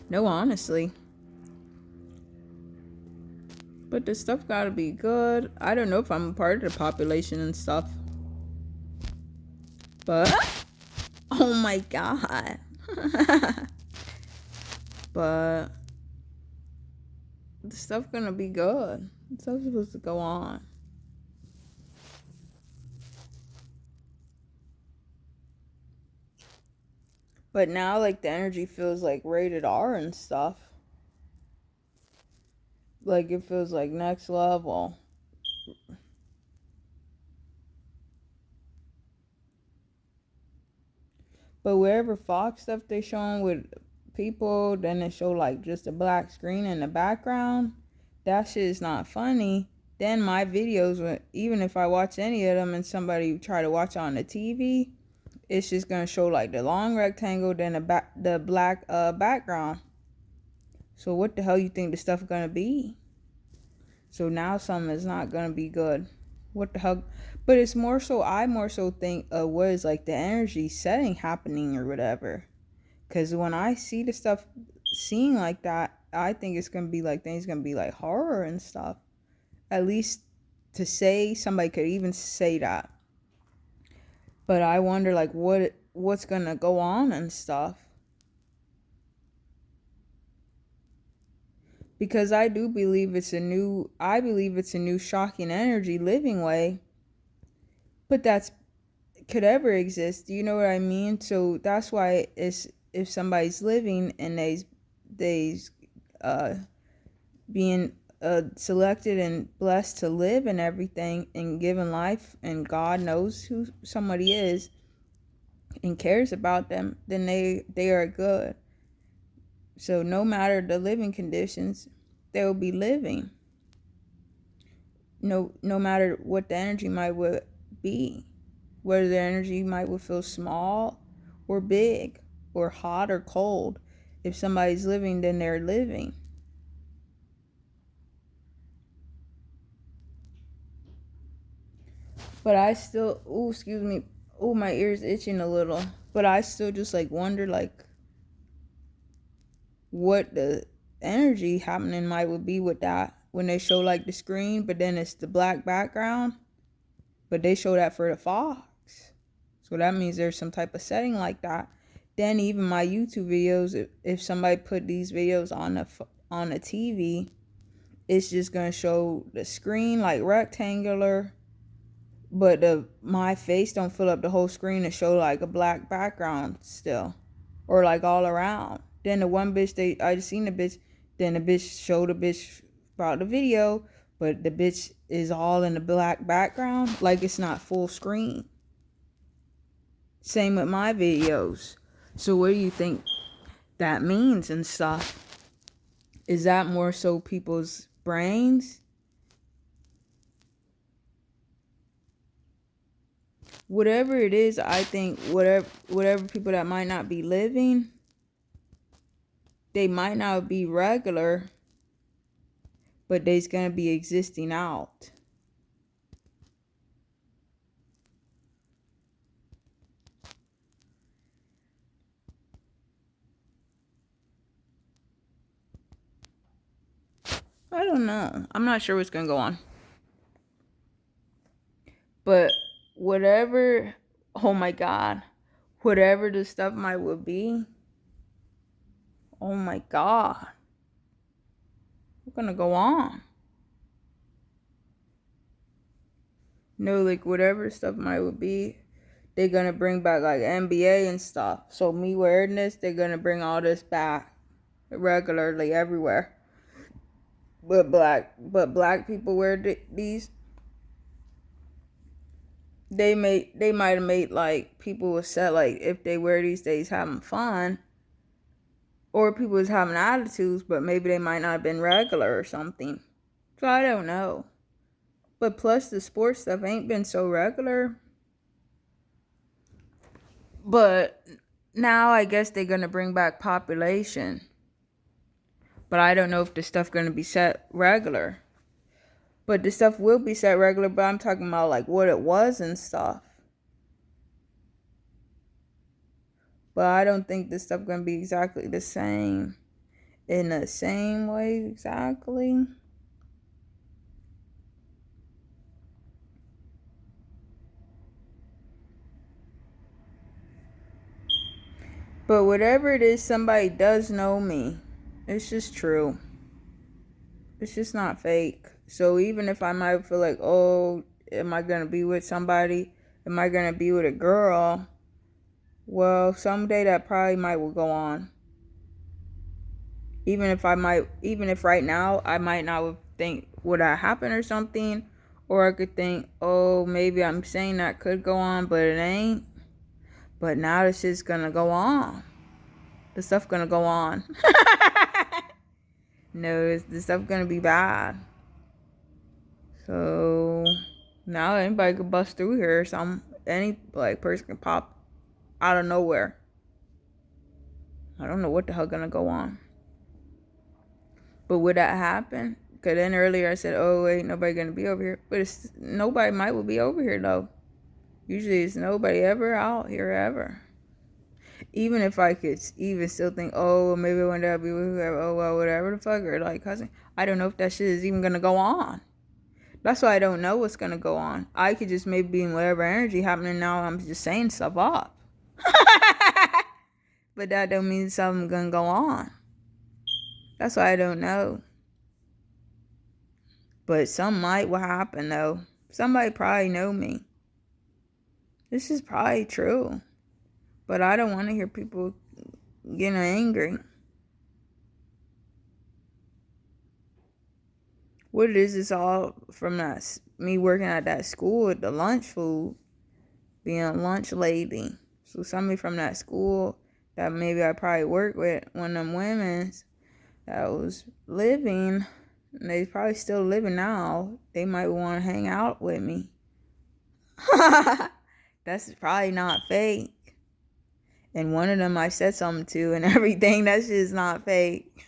No, honestly. But the stuff gotta be good. I don't know if I'm a part of the population and stuff. But, oh my god. But, the stuff gonna be good. The stuff's supposed to go on. But now, like, the energy feels like rated R and stuff. Like, it feels like next level. But wherever Fox stuff they showing with people, then they show, like, just a black screen in the background. That shit is not funny. then my videos, even if I watch any of them and somebody try to watch on the TV, it's just gonna show like the long rectangle, then the black background. So what the hell you think the stuff gonna be? So now something is not gonna be good. What the hell? But it's more so, I more so think what is like the energy setting happening or whatever. Cause when I see the stuff seeing like that, I think it's gonna be like things gonna be like horror and stuff. At least to say somebody could even say that. But I wonder like what's gonna go on and stuff. Because I believe it's a new shocking energy living way. But that's could ever exist. Do you know what I mean? So that's why it's if somebody's living and they being selected and blessed to live and everything and given life, and God knows who somebody is and cares about them, then they are good. So no matter the living conditions, they will be living. No matter what the energy might would be, whether the energy might would feel small or big or hot or cold. If somebody's living, then they're living. But I still, oh, excuse me, oh, my ear's itching a little. But I still just like wonder like what the energy happening might would be with that when they show like the screen, but then it's the black background. But they show that for the fox. So that means there's some type of setting like that. Then even my YouTube videos, if somebody put these videos on the TV, it's just gonna show the screen like rectangular, but my face don't fill up the whole screen to show like a black background still, or like all around. Then the one bitch I just seen the bitch. Then the bitch showed the bitch about the video, but the bitch is all in the black background, like it's not full screen. Same with my videos. So what do you think that means and stuff? Is that more so people's brains? Whatever it is, I think whatever people that might not be living, they might not be regular, but they's gonna be existing out. I don't know. I'm not sure what's gonna go on. But whatever, oh my God, whatever the stuff might would be, oh my God, what's gonna go on? No, like whatever stuff might would be, they're gonna bring back like NBA and stuff. So me wearing this, they're gonna bring all this back regularly everywhere. But black people wear these. They might have made like people was set like if they wear these days having fun, or people was having attitudes, but maybe they might not have been regular or something. So I don't know. But plus the sports stuff ain't been so regular. But now I guess they're gonna bring back population. But I don't know if the stuff gonna be set regular. But the stuff will be set regular, but I'm talking about like what it was and stuff. But I don't think this stuff gonna be exactly the same. In the same way exactly. But whatever it is, somebody does know me. It's just true. It's just not fake. So even if I might feel like, oh, am I going to be with somebody? Am I going to be with a girl? Well, someday that probably might will go on. Even if right now I might not think would that happen or something. Or I could think, oh, maybe I'm saying that could go on, but it ain't. But now this is going to go on. The stuff going to go on. No, the stuff going to be bad. So now anybody could bust through here or some any like person can pop out of nowhere. I don't know what the hell gonna go on. But would that happen? Cause then earlier I said, oh ain't nobody gonna be over here. But it's nobody might will be over here though. Usually it's nobody ever out here ever. Even if I could even still think, oh, maybe one day I'll be with whoever, oh, well, whatever the fuck, or like cousin, I don't know if that shit is even gonna go on. That's why I don't know what's gonna go on. I could just maybe be in whatever energy happening now, I'm just saying stuff up. But that don't mean something's gonna go on. That's why I don't know. But some might will happen though. Somebody probably know me. This is probably true. But I don't want to hear people getting angry. What it is all from that me working at that school with the lunch food, being a lunch lady. So somebody from that school that maybe I probably worked with, one of them women's that was living, and they probably still living now, they might want to hang out with me. That's probably not fake. And one of them I said something to and everything, that shit is not fake.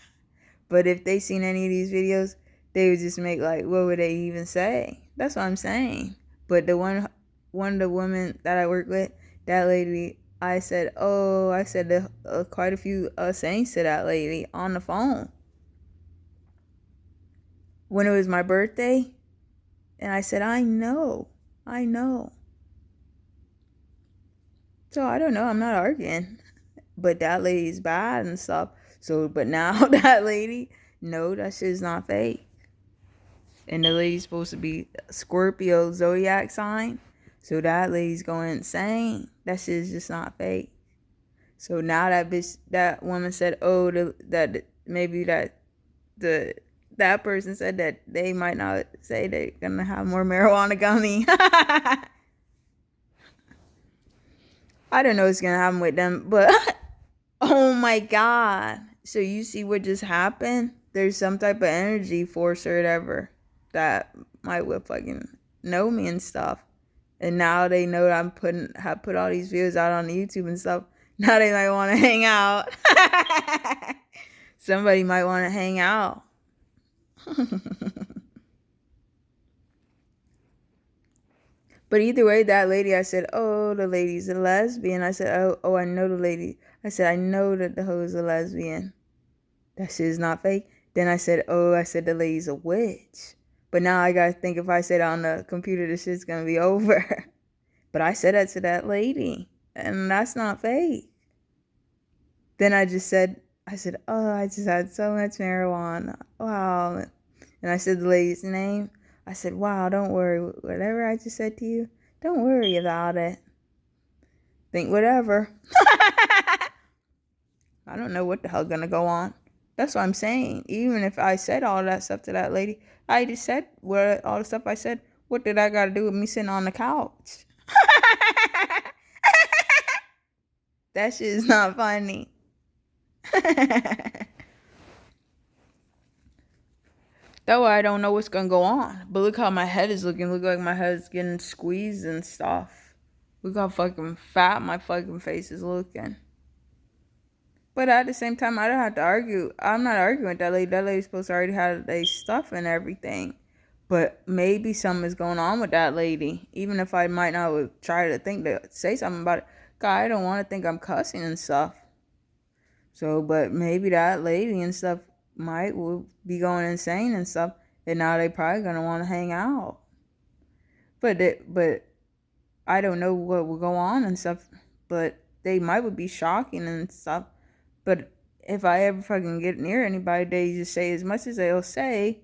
But if they seen any of these videos, they would just make like, what would they even say? That's what I'm saying. But the one of the women that I work with, that lady, I said quite a few sayings to that lady on the phone. When it was my birthday, and I said, I know. So I don't know, I'm not arguing. But that lady's bad and stuff. So, but now that lady, no, that shit's not fake. And the lady's supposed to be Scorpio zodiac sign. So that lady's going insane. That shit's just not fake. So now that woman said, oh, that person said that they might not say they're gonna have more marijuana gummy. I don't know what's gonna happen with them, but oh my god. So you see what just happened? There's some type of energy force or whatever that might will fucking know me and stuff. And now they know that have put all these videos out on YouTube and stuff. Now they might want to hang out. Somebody might want to hang out. But either way, that lady, I said, oh, the lady's a lesbian. I said, oh, I know the lady. I said, I know that the hoe is a lesbian. That shit is not fake. Then I said, the lady's a witch. But now I gotta think if I said it on the computer, the shit's gonna be over. But I said that to that lady. And that's not fake. Then I said, oh, I just had so much marijuana. Wow. And I said the lady's name. I said, wow, don't worry. Whatever I just said to you, don't worry about it. Think whatever. I don't know what the hell gonna go on. That's what I'm saying. Even if I said all that stuff to that lady, I just said all the stuff I said. What did I gotta do with me sitting on the couch? That shit is not funny. That way I don't know what's gonna go on. But look how my head is looking. Look like my head's getting squeezed and stuff. Look how fucking fat my fucking face is looking. But at the same time, I don't have to argue. I'm not arguing with that lady. That lady's supposed to already have their stuff and everything. But maybe something is going on with that lady. Even if I might not try to think to say something about it. God, I don't want to think I'm cussing and stuff. So, but maybe that lady and stuff will be going insane and stuff. And now they probably going to want to hang out. But I don't know what will go on and stuff. But they might be shocking and stuff. But if I ever fucking get near anybody, they just say as much as they'll say.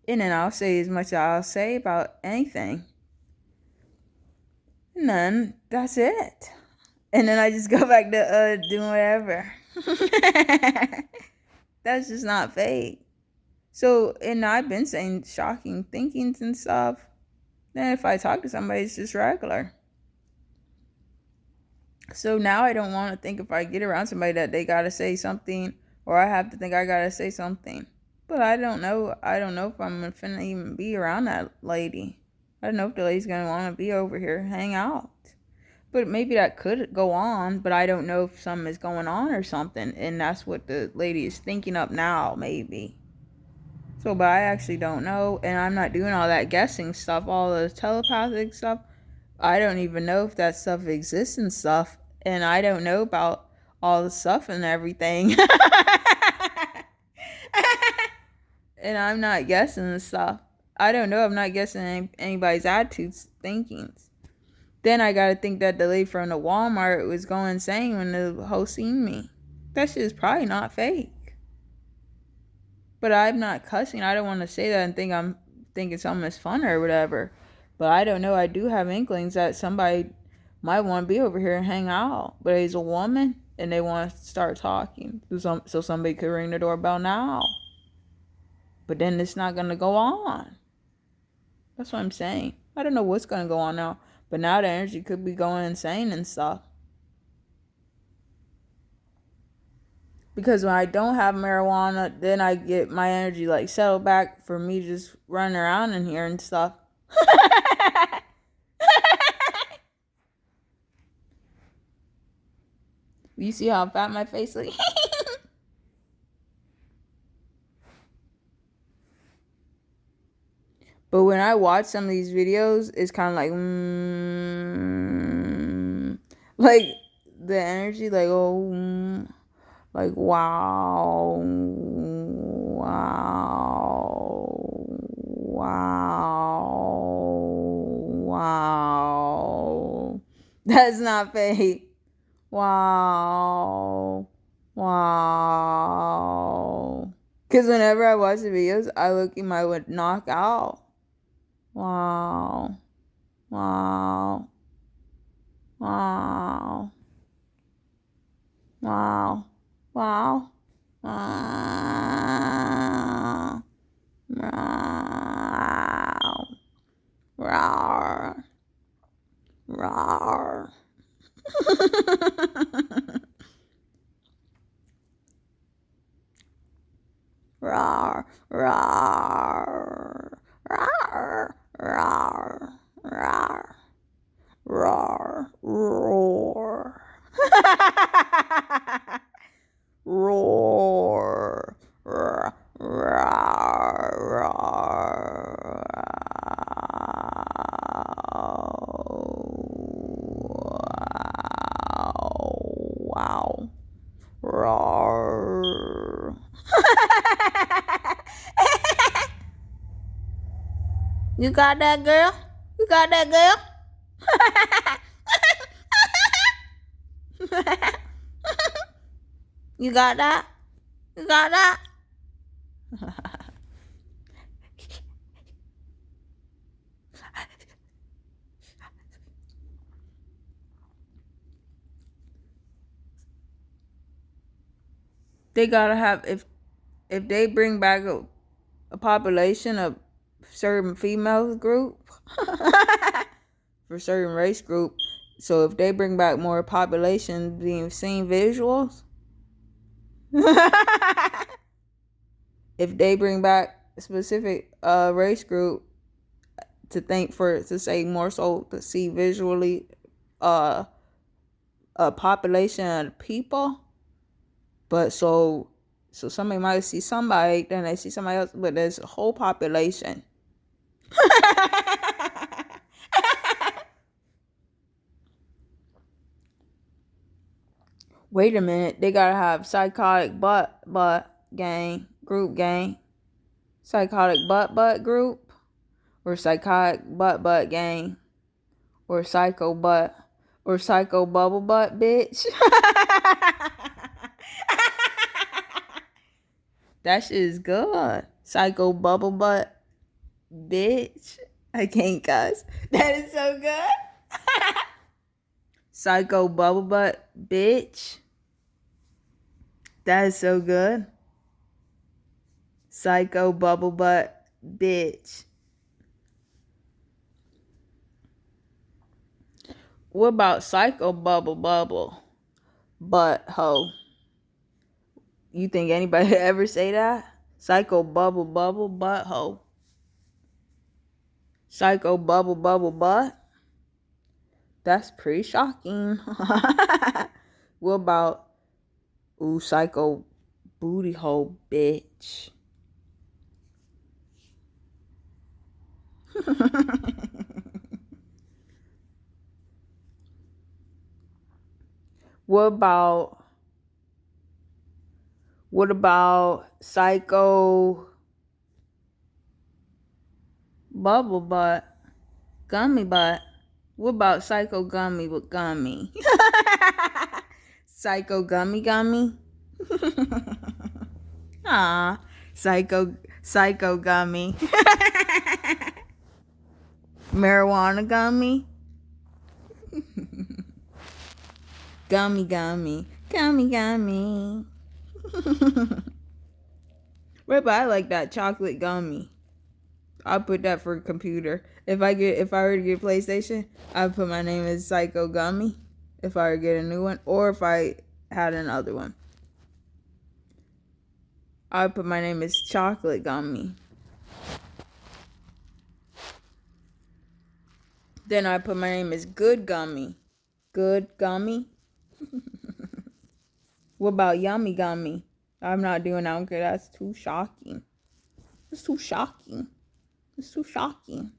And then I'll say as much as I'll say about anything. And then that's it. And then I just go back to doing whatever. That's just not fake. So, and I've been saying shocking thinkings and stuff. Then if I talk to somebody, it's just regular. So now I don't want to think if I get around somebody that they gotta say something, or I have to think I gotta say something. But I don't know. I don't know if I'm finna even be around that lady. I don't know if the lady's gonna want to be over here, hang out. But maybe that could go on. But I don't know if something is going on or something, and that's what the lady is thinking up now, maybe. So, but I actually don't know, and I'm not doing all that guessing stuff, all the telepathic stuff. I don't even know if that stuff exists and stuff, and I don't know about all the stuff and everything. And I'm not guessing and stuff. I don't know. I'm not guessing anybody's attitudes, thinkings. Then I gotta think that the lady from the Walmart was going insane when the host seen me. That shit is probably not fake. But I'm not cussing. I don't want to say that and think I'm thinking something is fun or whatever. But I don't know. I do have inklings that somebody might want to be over here and hang out. But he's a woman and they want to start talking. So somebody could ring the doorbell now. But then it's not going to go on. That's what I'm saying. I don't know what's going to go on now. But now the energy could be going insane and stuff. Because when I don't have marijuana, then I get my energy like settled back for me just running around in here and stuff. You see how fat my face looks? But when I watch some of these videos, it's kind of like the energy, like like wow, wow. That's not fake. Wow. Because whenever I watch the videos, I look at my would knock out. Wow. Wow. Wow. Wow. Wow. Wow. Wow. Rawr. Rawr. Rawr. Rawr. Rawr. Rawr. Rawr. Roar. Roar. Roar. Roar. Wow. Roar. You got that, girl? You got that, girl? You got that? You got that? They gotta have if they bring back a population of certain female group for certain race group. So if they bring back more population being seen visuals, if they bring back a specific race group to say more so to see visually a population of people, but so somebody might see somebody, then they see somebody else, but there's a whole population. Wait a minute, they gotta have psychotic butt gang, group gang. Psychotic butt group? Or psychotic butt gang? Or psycho butt? Or psycho bubble butt bitch? That shit is good. Psycho bubble butt bitch. I can't cuss. That is so good. Psycho bubble butt bitch. That is so good. Psycho bubble butt bitch. What about psycho bubble butt hoe? You think anybody ever say that? Psycho bubble bubble butthole. Psycho bubble bubble butt. That's pretty shocking. What about ooh, psycho booty hole bitch? What about psycho bubble butt? Gummy butt? What about psycho gummy with gummy? Psycho gummy gummy? Ah, psycho gummy. Marijuana gummy? Gummy gummy. Gummy gummy. Right, but I like that chocolate gummy. I'll put that for a computer. If I were to get PlayStation, I'd put my name as Psycho Gummy. If I were to get a new one, or if I had another one, I'd put my name as Chocolate Gummy. Then I put my name as Good Gummy. Good Gummy. What about Yummy Gummy? I'm not doing that one because that's too shocking. It's too shocking. It's too shocking.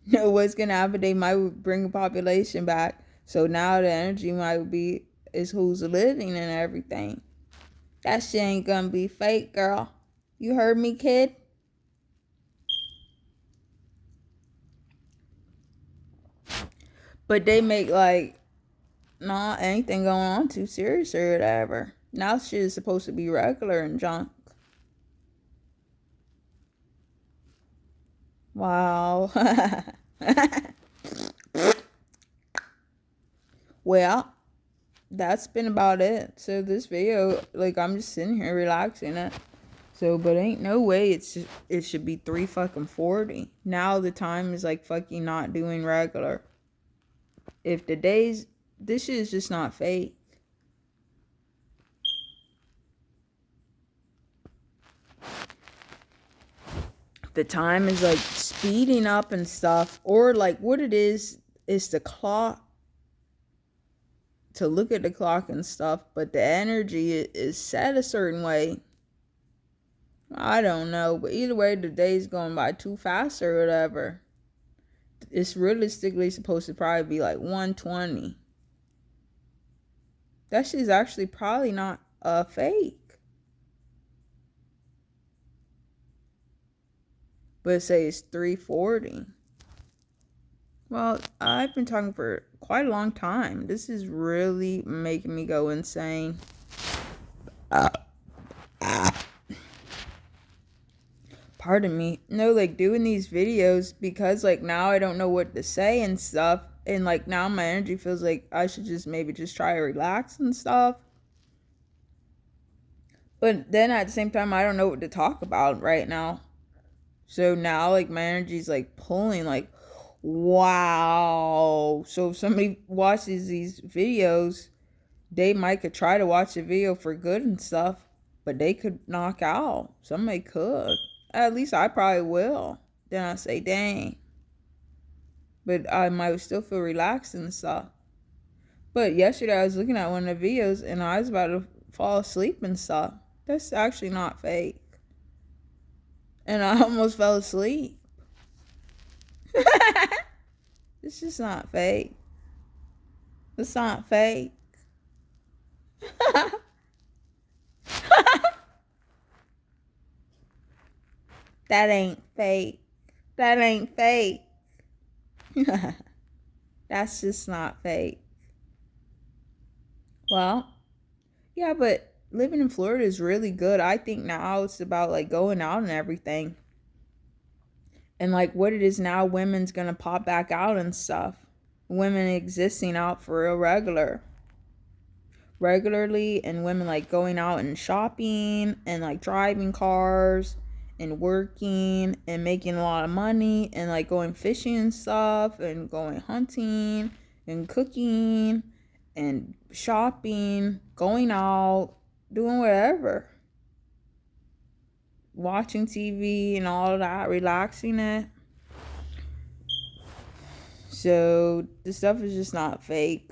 No, what's gonna happen? They might bring the population back. So now the energy might be is who's living and everything. That shit ain't gonna be fake, girl. You heard me, kid? But they make like not anything going on too serious or whatever. Now shit is supposed to be regular and junk. Wow. Well, that's been about it. So this video, like, I'm just sitting here relaxing it. So, but ain't no way it should be 3 fucking 40. Now the time is like fucking not doing regular. If the days, this shit is just not fake. The time is like speeding up and stuff, or like what it is the clock, to look at the clock and stuff, but the energy is set a certain way. I don't know, but either way, the day's going by too fast or whatever. It's realistically supposed to probably be like 1:20. That shit's actually probably not fake. But say it's 3:40. Well, I've been talking for quite a long time. This is really making me go insane. Pardon me. No, like doing these videos because like now I don't know what to say and stuff. And like now my energy feels like I should just maybe just try to relax and stuff. But then at the same time, I don't know what to talk about right now. So now like my energy's like pulling like, wow. So if somebody watches these videos, they might could try to watch the video for good and stuff, but they could knock out. Somebody could. At least I probably will. Then I say, dang. But I might still feel relaxed and stuff. But yesterday I was looking at one of the videos and I was about to fall asleep and stuff. That's actually not fake. And I almost fell asleep. It's just not fake. It's not fake. That ain't fake. That ain't fake. That's just not fake. Well, yeah, but living in Florida is really good. I think now it's about like going out and everything. And like what it is now, women's gonna pop back out and stuff. Women existing out for real regularly, and women like going out and shopping and like driving cars and working and making a lot of money and like going fishing and stuff and going hunting and cooking and shopping, going out, doing whatever. Watching TV and all that, relaxing it. So the stuff is just not fake.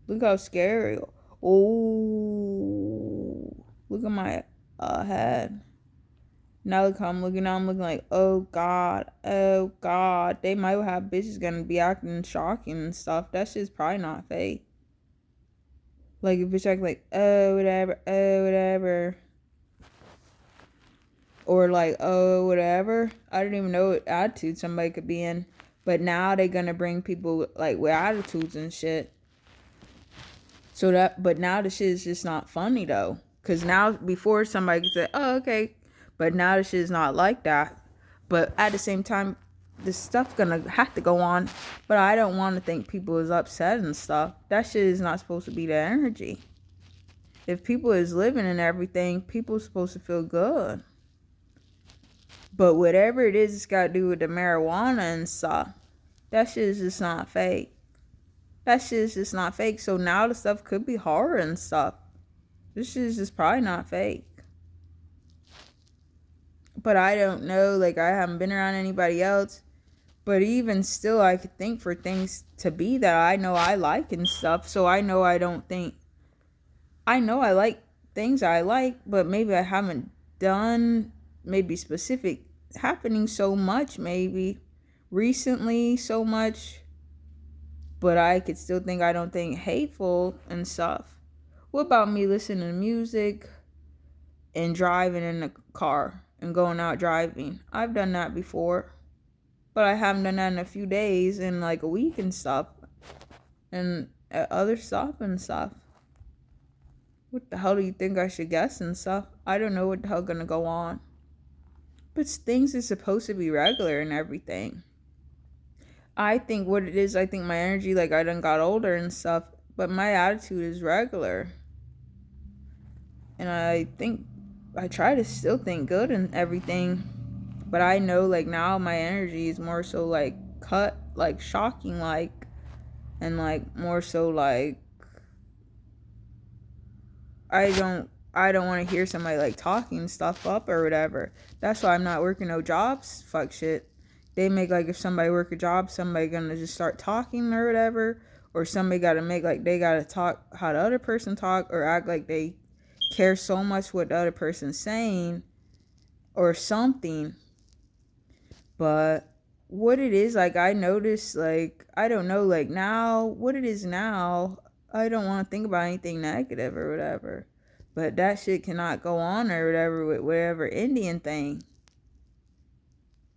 Look how scary. Oh, look at my head. Now look how I'm looking. Now I'm looking like, oh God. They might have bitches gonna be acting shocking and stuff. That shit's probably not fake. Like a bitch act like, oh whatever. Or like, oh whatever. I don't even know what attitude somebody could be in. But now they're gonna bring people like with attitudes and shit. But now the shit is just not funny though. Cause now before somebody could say, oh okay. But now the shit is not like that. But at the same time, this stuff's gonna have to go on. But I don't want to think people is upset and stuff. That shit is not supposed to be the energy. If people is living and everything, people are supposed to feel good. But whatever it is, it's got to do with the marijuana and stuff. That shit is just not fake. That shit is just not fake. So now the stuff could be horror and stuff. This shit is just probably not fake. But I don't know. Like, I haven't been around anybody else. But even still, I could think for things to be that I know I like and stuff. So I know I don't think... I know I like things I like, but maybe I haven't done maybe specific happening so much, maybe recently so much, but I could still think I don't think hateful and stuff. What about me listening to music and driving in the car and going out driving? I've done that before, but I haven't done that in a few days, in like a week and stuff, and other stuff and stuff. What the hell do you think I should guess and stuff? I don't know what the hell gonna go on. But things are supposed to be regular and everything. I think what it is, I think my energy, like I done got older and stuff, but my attitude is regular. And I think, I try to still think good and everything. But I know like now my energy is more so like cut, like shocking like, and like more so like, I don't want to hear somebody like talking stuff up or whatever. That's why I'm not working no jobs. Fuck shit. They make like if somebody work a job, somebody gonna just start talking or whatever, or somebody gotta make like they gotta talk how the other person talk or act like they care so much what the other person's saying or something. But what it is, like I notice, like I don't know, like now what it is now, I don't want to think about anything negative or whatever. But that shit cannot go on or whatever with whatever Indian thing.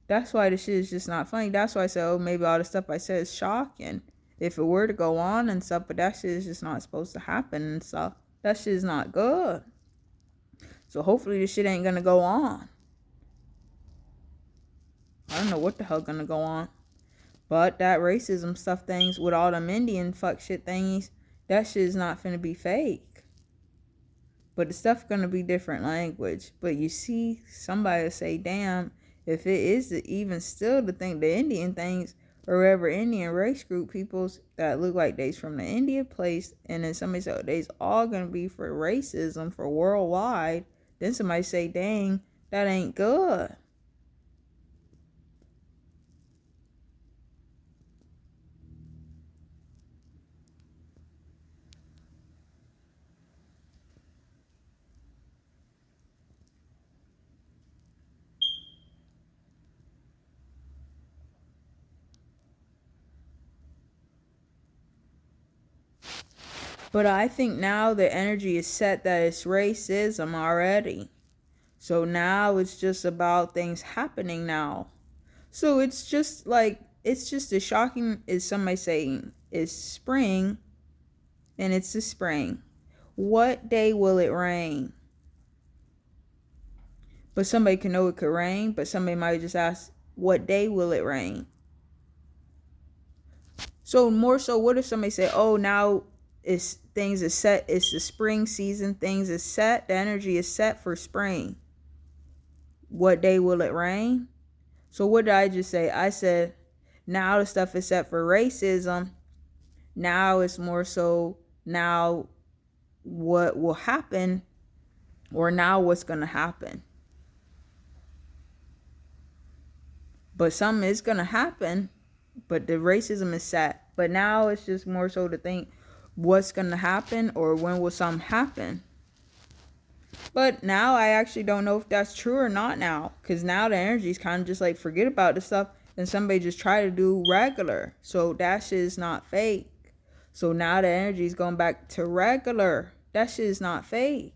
That's why the shit is just not funny. That's why I said, oh, maybe all the stuff I said is shocking. If it were to go on and stuff, but that shit is just not supposed to happen and stuff. That shit is not good. So hopefully this shit ain't gonna go on. I don't know what the hell gonna go on. But that racism stuff things with all them Indian fuck shit thingies, that shit is not finna be fake. But the stuff gonna be different language. But you see, somebody will say, damn, if it is even still to think the Indian things, or whatever Indian race group peoples that look like they's from the India place, and then somebody say, oh, they's all gonna be for racism, for worldwide, then somebody say, dang, that ain't good. But I think now the energy is set that it's racism already. So now it's just about things happening now. So it's just like, it's just as shocking as somebody saying it's spring, and it's the spring. What day will it rain? But somebody can know it could rain, but somebody might just ask, what day will it rain? So more so, what if somebody say, oh, now things is set, it's the spring season, things is set, the energy is set for spring. What day will it rain? So what did I just say? I said, now the stuff is set for racism, Now it's more so now what will happen, or now what's going to happen. But something is going to happen, but the racism is set. But now it's just more so to think what's going to happen or when will something happen. But now I actually don't know if that's true or not now. Because now the energy is kind of just like forget about the stuff and somebody just try to do regular. So that shit is not fake. So now the energy is going back to regular. That shit is not fake.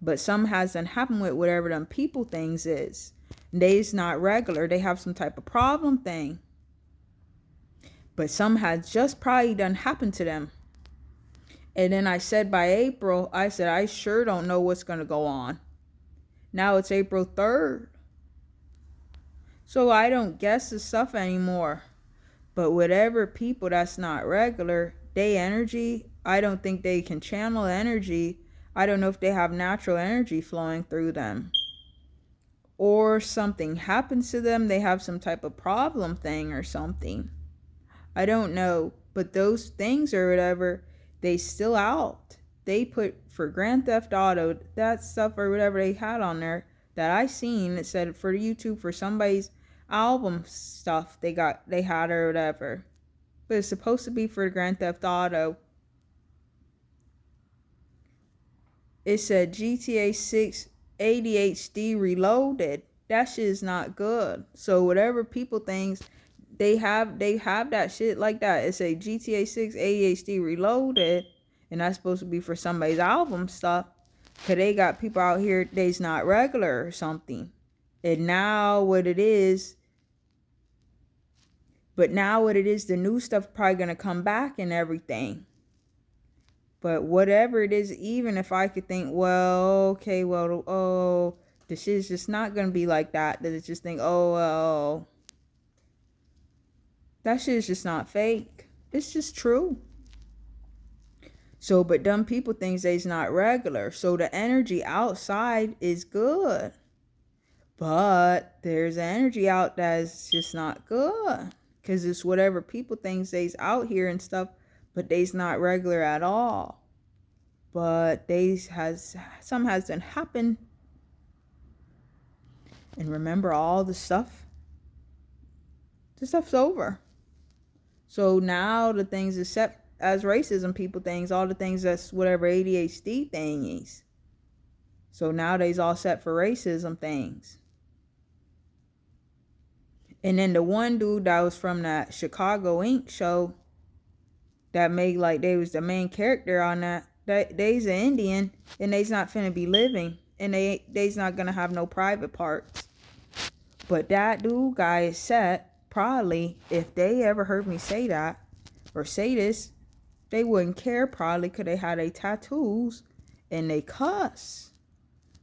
But something hasn't happened with whatever them people things is. They's not regular. They have some type of problem thing. But some has just probably done happened to them. And then I said by April, I said, I sure don't know what's going to go on. Now it's April 3rd. So I don't guess the stuff anymore. But whatever people that's not regular, they energy, I don't think they can channel energy. I don't know if they have natural energy flowing through them. Or something happens to them. They have some type of problem thing or something. I don't know. But those things or whatever, they still out. They put for Grand Theft Auto, that stuff or whatever they had on there that I seen. It said for YouTube for somebody's album stuff they had or whatever. But it's supposed to be for Grand Theft Auto. It said GTA 6 ADHD Reloaded. That shit is not good. So whatever people thinks they have that shit like that. It say GTA 6 ADHD Reloaded, and that's supposed to be for somebody's album stuff. Cause they got people out here they's not regular or something. And now what it is, the new stuff probably gonna come back and everything. But whatever it is, even if I could think, well, okay, well, the shit's just not gonna be like that. That it's just think, oh, well, that shit is just not fake. It's just true. So, but dumb people think they's not regular. So the energy outside is good. But there's energy out that's just not good. Because it's whatever people think they's out here and stuff, but they's not regular at all. But some hasn't happened. And remember all the stuff? The stuff's over. So now the things except as racism people things, all the things that's whatever ADHD thing is. So now they's all set for racism things. And then the one dude that was from that Chicago Inc. show that made like they was the main character on that they's an Indian and they's not finna be living and they's not gonna have no private parts. But that dude guy is set. Probably, if they ever heard me say that or say this, they wouldn't care probably because they had their tattoos and they cuss.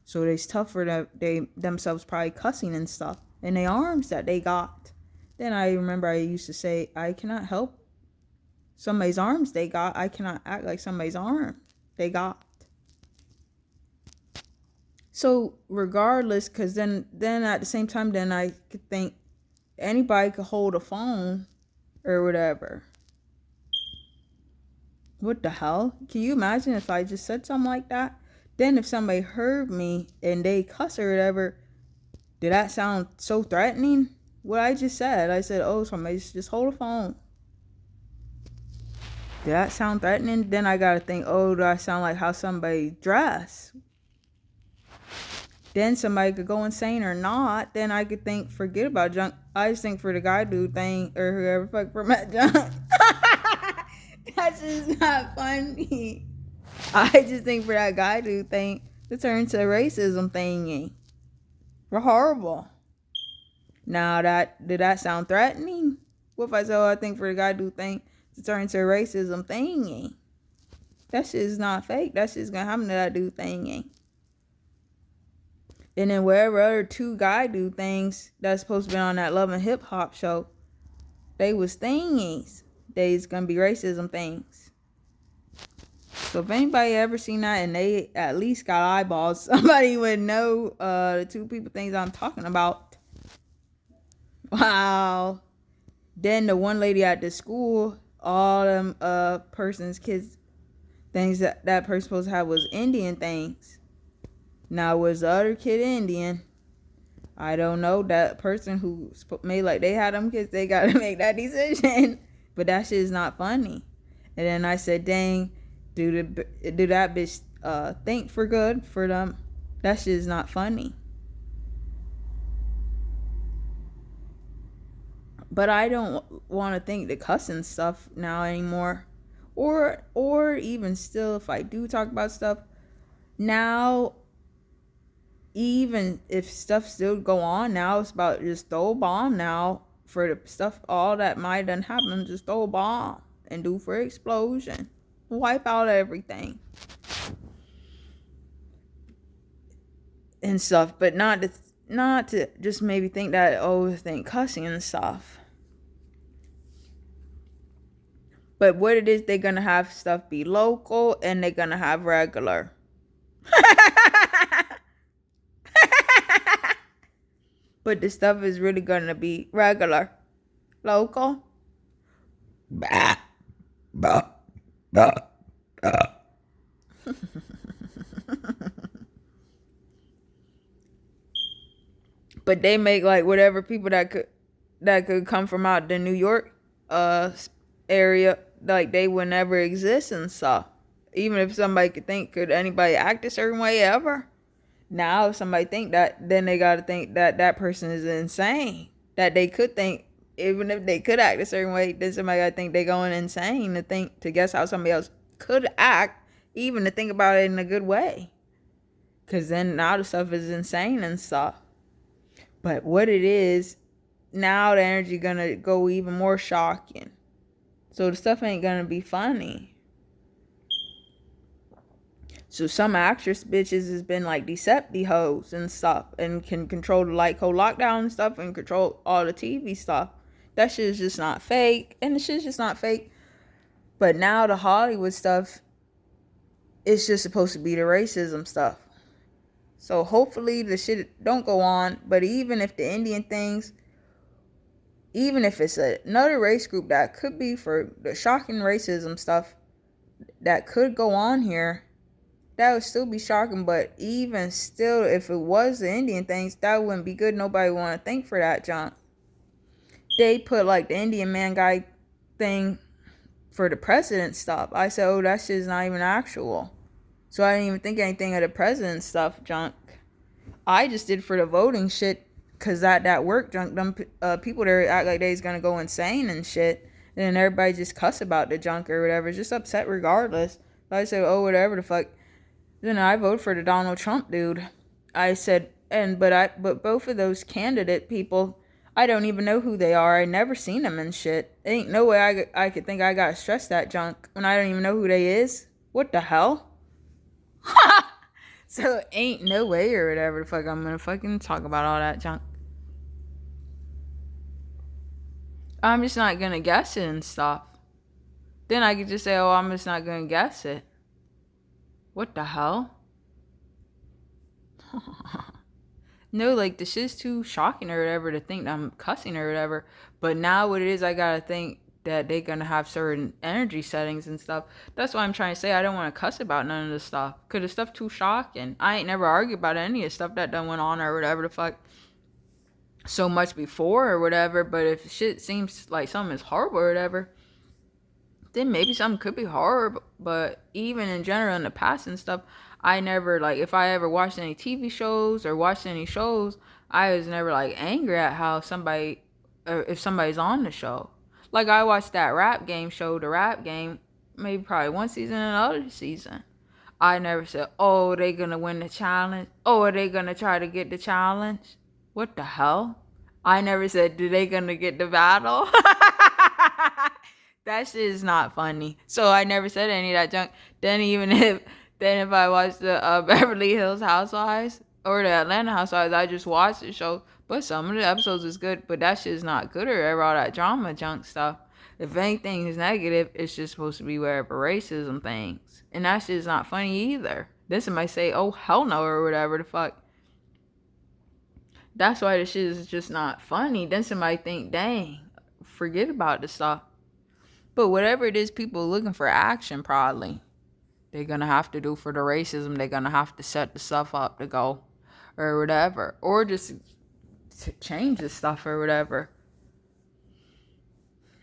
So it's tough for they themselves probably cussing and stuff. And their arms that they got. Then I remember I used to say, I cannot help somebody's arms they got. I cannot act like somebody's arm they got. So regardless, because then at the same time, then I could think, anybody could hold a phone or whatever. What the hell? Can you imagine if I just said something like that? Then if somebody heard me and they cuss or whatever, did that sound so threatening? What I just said, I said, oh, somebody just hold a phone. Did that sound threatening? Then I gotta think, oh, do I sound like how somebody dress? Then somebody could go insane or not. Then I could think, forget about junk. I just think for the guy dude thing or whoever fuck from that junk. That's just not funny. I just think for that guy dude thing to turn to racism thingy. We're horrible. Now did that sound threatening? What if I say, oh, I think for the guy dude thing to turn to racism thingy? That shit is not fake. That shit's gonna happen to that dude thingy. And then wherever other two guy do things that's supposed to be on that Love and Hip Hop show, they was thingies. They's gonna be racism things. So if anybody ever seen that and they at least got eyeballs, somebody would know the two people things I'm talking about. Wow. Then the one lady at the school, all them person's kids things that person supposed to have was Indian things. Now was the other kid Indian? I don't know. That person who made like they had them kids, they gotta make that decision. But that shit is not funny. And then I said, dang, do that bitch think for good for them? That shit is not funny. But I don't want to think the cussing stuff now anymore. Or even still, if I do talk about stuff now, even if stuff still go on now, it's about just throw a bomb now for the stuff all that might done happen. Just throw a bomb and do for explosion, wipe out everything and stuff. But not to just maybe think that think cussing and stuff. But what it is, they're gonna have stuff be local and they're gonna have regular. But the stuff is really gonna be regular, local. Bah, bah, bah, bah. But they make like whatever people that could come from out the New York area, like they would never exist and stuff. Even if somebody could anybody act a certain way ever? Now if somebody think that, then they gotta think that person is insane. That they could think, even if they could act a certain way, then somebody gotta think they going insane to guess how somebody else could act, even to think about it in a good way. Cause then now the stuff is insane and stuff. But what it is, now the energy gonna go even more shocking. So the stuff ain't gonna be funny. So some actress bitches has been like Decepti hoes and stuff and can control the like whole lockdown and stuff and control all the TV stuff. That shit is just not fake. And the shit's just not fake. But now the Hollywood stuff, it's just supposed to be the racism stuff. So hopefully the shit don't go on. But even if the Indian things, even if it's another race group that could be for the shocking racism stuff that could go on here, that would still be shocking. But even still, if it was the Indian things, that wouldn't be good. Nobody want to think for that junk. They put like the Indian man guy thing for the president stuff. I said, that shit is not even actual. So I didn't even think anything of the president stuff junk. I just did for the voting shit, because that work junk. Them people there act like they's gonna go insane and shit. And then everybody just cuss about the junk or whatever. Just upset regardless. I said, whatever the fuck. Then I voted for the Donald Trump dude. I said, but both of those candidate people, I don't even know who they are. I never seen them and shit. Ain't no way I could think I gotta stress that junk when I don't even know who they is. What the hell? So ain't no way or whatever the fuck I'm gonna fucking talk about all that junk. I'm just not gonna guess it and stuff. Then I could just say, I'm just not gonna guess it. What the hell? No, like the shit's too shocking or whatever to think that I'm cussing or whatever. But now what it is, I gotta think that they're gonna have certain energy settings and stuff. That's why I'm trying to say I don't want to cuss about none of this stuff. Cause the stuff too shocking. I ain't never argued about any of the stuff that done went on or whatever the fuck so much before or whatever. But if shit seems like something is horrible or whatever, then maybe something could be horrible. But even in general in the past and stuff, I never, like, if I ever watched any TV shows or watched any shows, I was never like angry at how somebody, or if somebody's on the show. Like I watched that rap game show, The Rap Game, maybe probably one season and another season. I never said, they gonna win the challenge. Are they gonna try to get the challenge? What the hell? I never said, do they gonna get the battle? That shit is not funny. So I never said any of that junk. Then if I watched the Beverly Hills Housewives or the Atlanta Housewives, I just watched the show. But some of the episodes is good, but that shit is not good or ever all that drama junk stuff. If anything is negative, it's just supposed to be wherever racism things. And that shit is not funny either. Then somebody say, hell no, or whatever the fuck. That's why the shit is just not funny. Then somebody think, dang, forget about the stuff. But whatever it is, people looking for action probably. They're going to have to do for the racism. They're going to have to set the stuff up to go or whatever. Or just to change the stuff or whatever.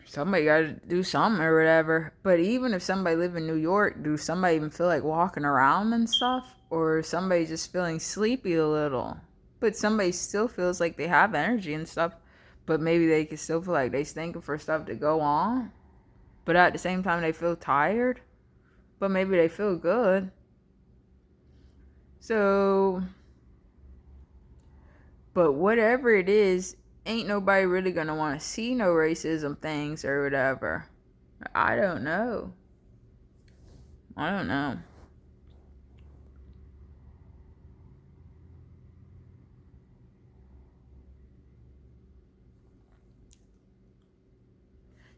Somebody got to do something or whatever. But even if somebody live in New York, do somebody even feel like walking around and stuff? Or somebody just feeling sleepy a little? But somebody still feels like they have energy and stuff. But maybe they can still feel like they're thinking for stuff to go on. But at the same time, they feel tired. But maybe they feel good. So, but whatever it is, ain't nobody really gonna want to see no racism things or whatever. I don't know.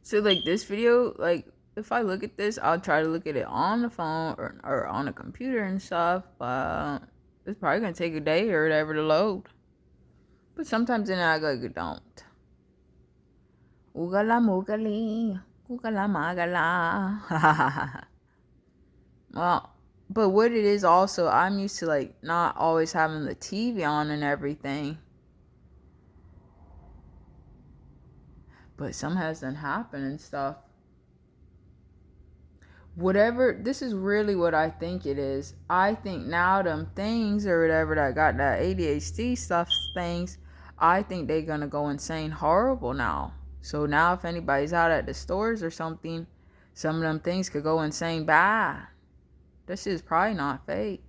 So, like, this video, like, if I look at this, I'll try to look at it on the phone or on a computer and stuff. It's probably gonna take a day or whatever to load. But sometimes then I like it don't. Oogala moogali, oogala magala. Well, but what it is also, I'm used to like not always having the TV on and everything. But some hasn't happened and stuff. Whatever, this is really what I think it is. I think now them things or whatever that got that ADHD stuff things, I think they're gonna go insane horrible now. So now if anybody's out at the stores or something, some of them things could go insane bad. That shit's probably not fake.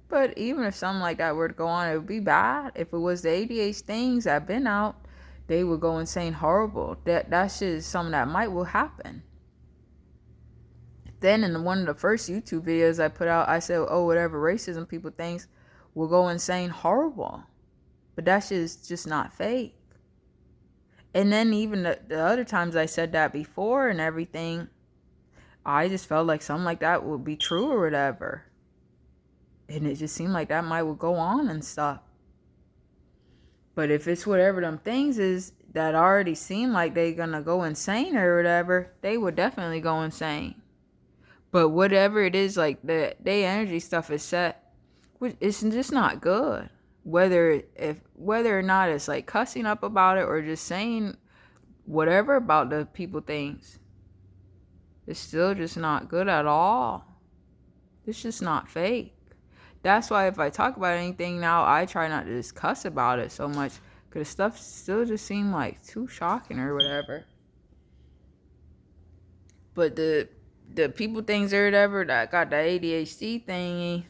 But even if something like that were to go on, it would be bad. If it was the ADHD things that been out, they would go insane horrible. That shit is something that might will happen. Then in one of the first YouTube videos I put out, I said, oh, whatever racism people thinks will go insane horrible. But that shit is just not fake. And then even the other times I said that before and everything, I just felt like something like that would be true or whatever. And it just seemed like that might would go on and stuff. But if it's whatever them things is that already seem like they gonna go insane or whatever, they would definitely go insane. But whatever it is, like their energy stuff is set, it's just not good. Whether or not it's like cussing up about it or just saying whatever about the people things, it's still just not good at all. It's just not fake. That's why if I talk about anything now, I try not to just cuss about it so much, because stuff still just seemed like too shocking or whatever. But the people things or whatever that got the ADHD thingy,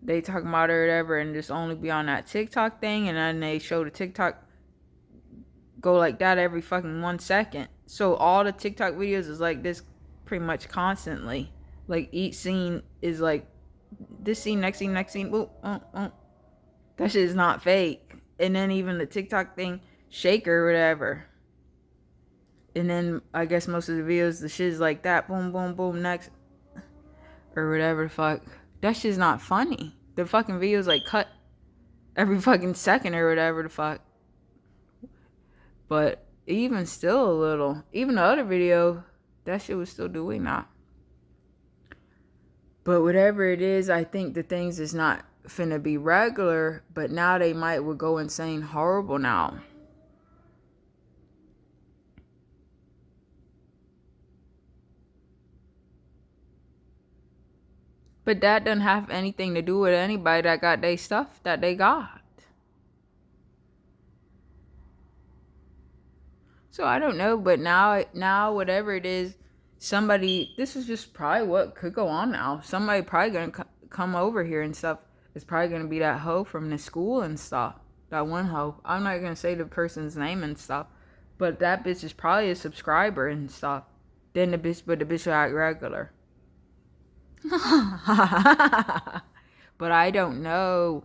they talking about it or whatever and just only be on that TikTok thing, and then they show the TikTok go like that every fucking 1 second. So all the TikTok videos is like this pretty much constantly. Like each scene is like this scene, next scene, next scene. That shit is not fake. And then even the TikTok thing, shaker or whatever. And then I guess most of the videos, the shit is like that. Boom, boom, boom, next. Or whatever the fuck. That shit's not funny. The fucking videos like cut every fucking second or whatever the fuck. But even still a little. Even the other video, that shit was still doing that. But whatever it is, I think the things is not finna be regular. But now they might will go insane horrible now. But that doesn't have anything to do with anybody that got their stuff that they got. So I don't know, but now whatever it is, somebody, this is just probably what could go on now. Somebody probably gonna come over here and stuff. It's probably gonna be that hoe from the school and stuff. That one hoe. I'm not gonna say the person's name and stuff, but that bitch is probably a subscriber and stuff. Then the bitch will act regular. But I don't know.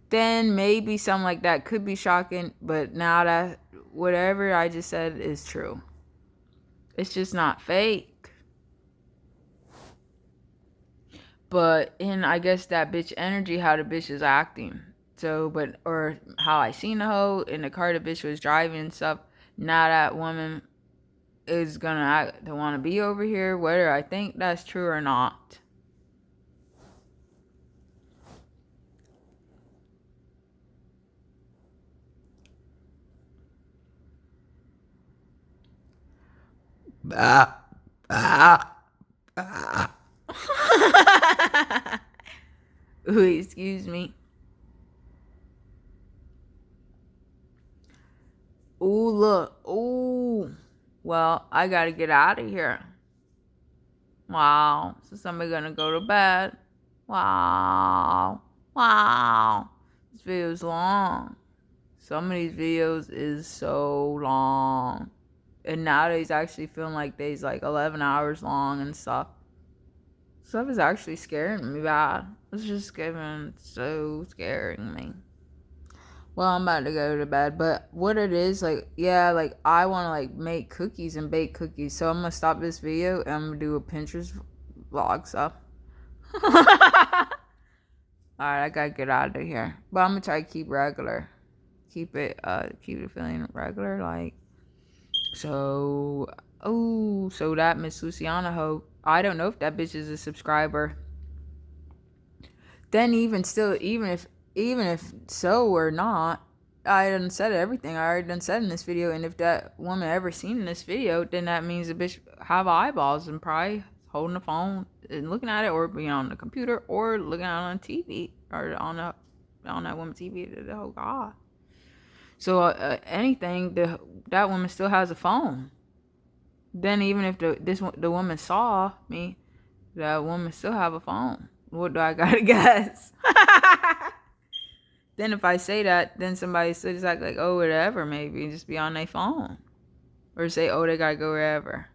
Then maybe something like that could be shocking, but now that whatever I just said is true. It's just not fake. But in I guess that bitch energy, how the bitch is acting. So, or how I seen the hoe in the car the bitch was driving and stuff. Now that woman is gonna act to want to be over here, whether I think that's true or not. Ooh, excuse me. Ooh, look. Ooh. Well, I gotta get out of here. Wow. So somebody gonna go to bed. Wow. Wow. This video's long. Some of these videos is so long. And nowadays actually feeling like they's like 11 hours long and stuff. Stuff is actually scaring me bad. It's just scaring me. Well, I'm about to go to bed, but what it is, like, yeah, like, I want to, like, make cookies and bake cookies, so I'm gonna stop this video, and I'm gonna do a Pinterest vlog stuff. Alright, I gotta get out of here, but I'm gonna try to keep it feeling regular, like, so that Miss Luciana Ho, I don't know if that bitch is a subscriber. Then even if so or not, I done said everything I already done said in this video, and if that woman ever seen this video, then that means the bitch have eyeballs and probably holding the phone and looking at it, or being on the computer, or looking at it on TV, or on that woman's TV. Oh God! So anything, that woman still has a phone. Then even if the woman saw me, that woman still have a phone. What do I gotta guess? Then if I say that, then somebody still just act like, oh, whatever, maybe, just be on their phone. Or say, oh, they gotta go wherever.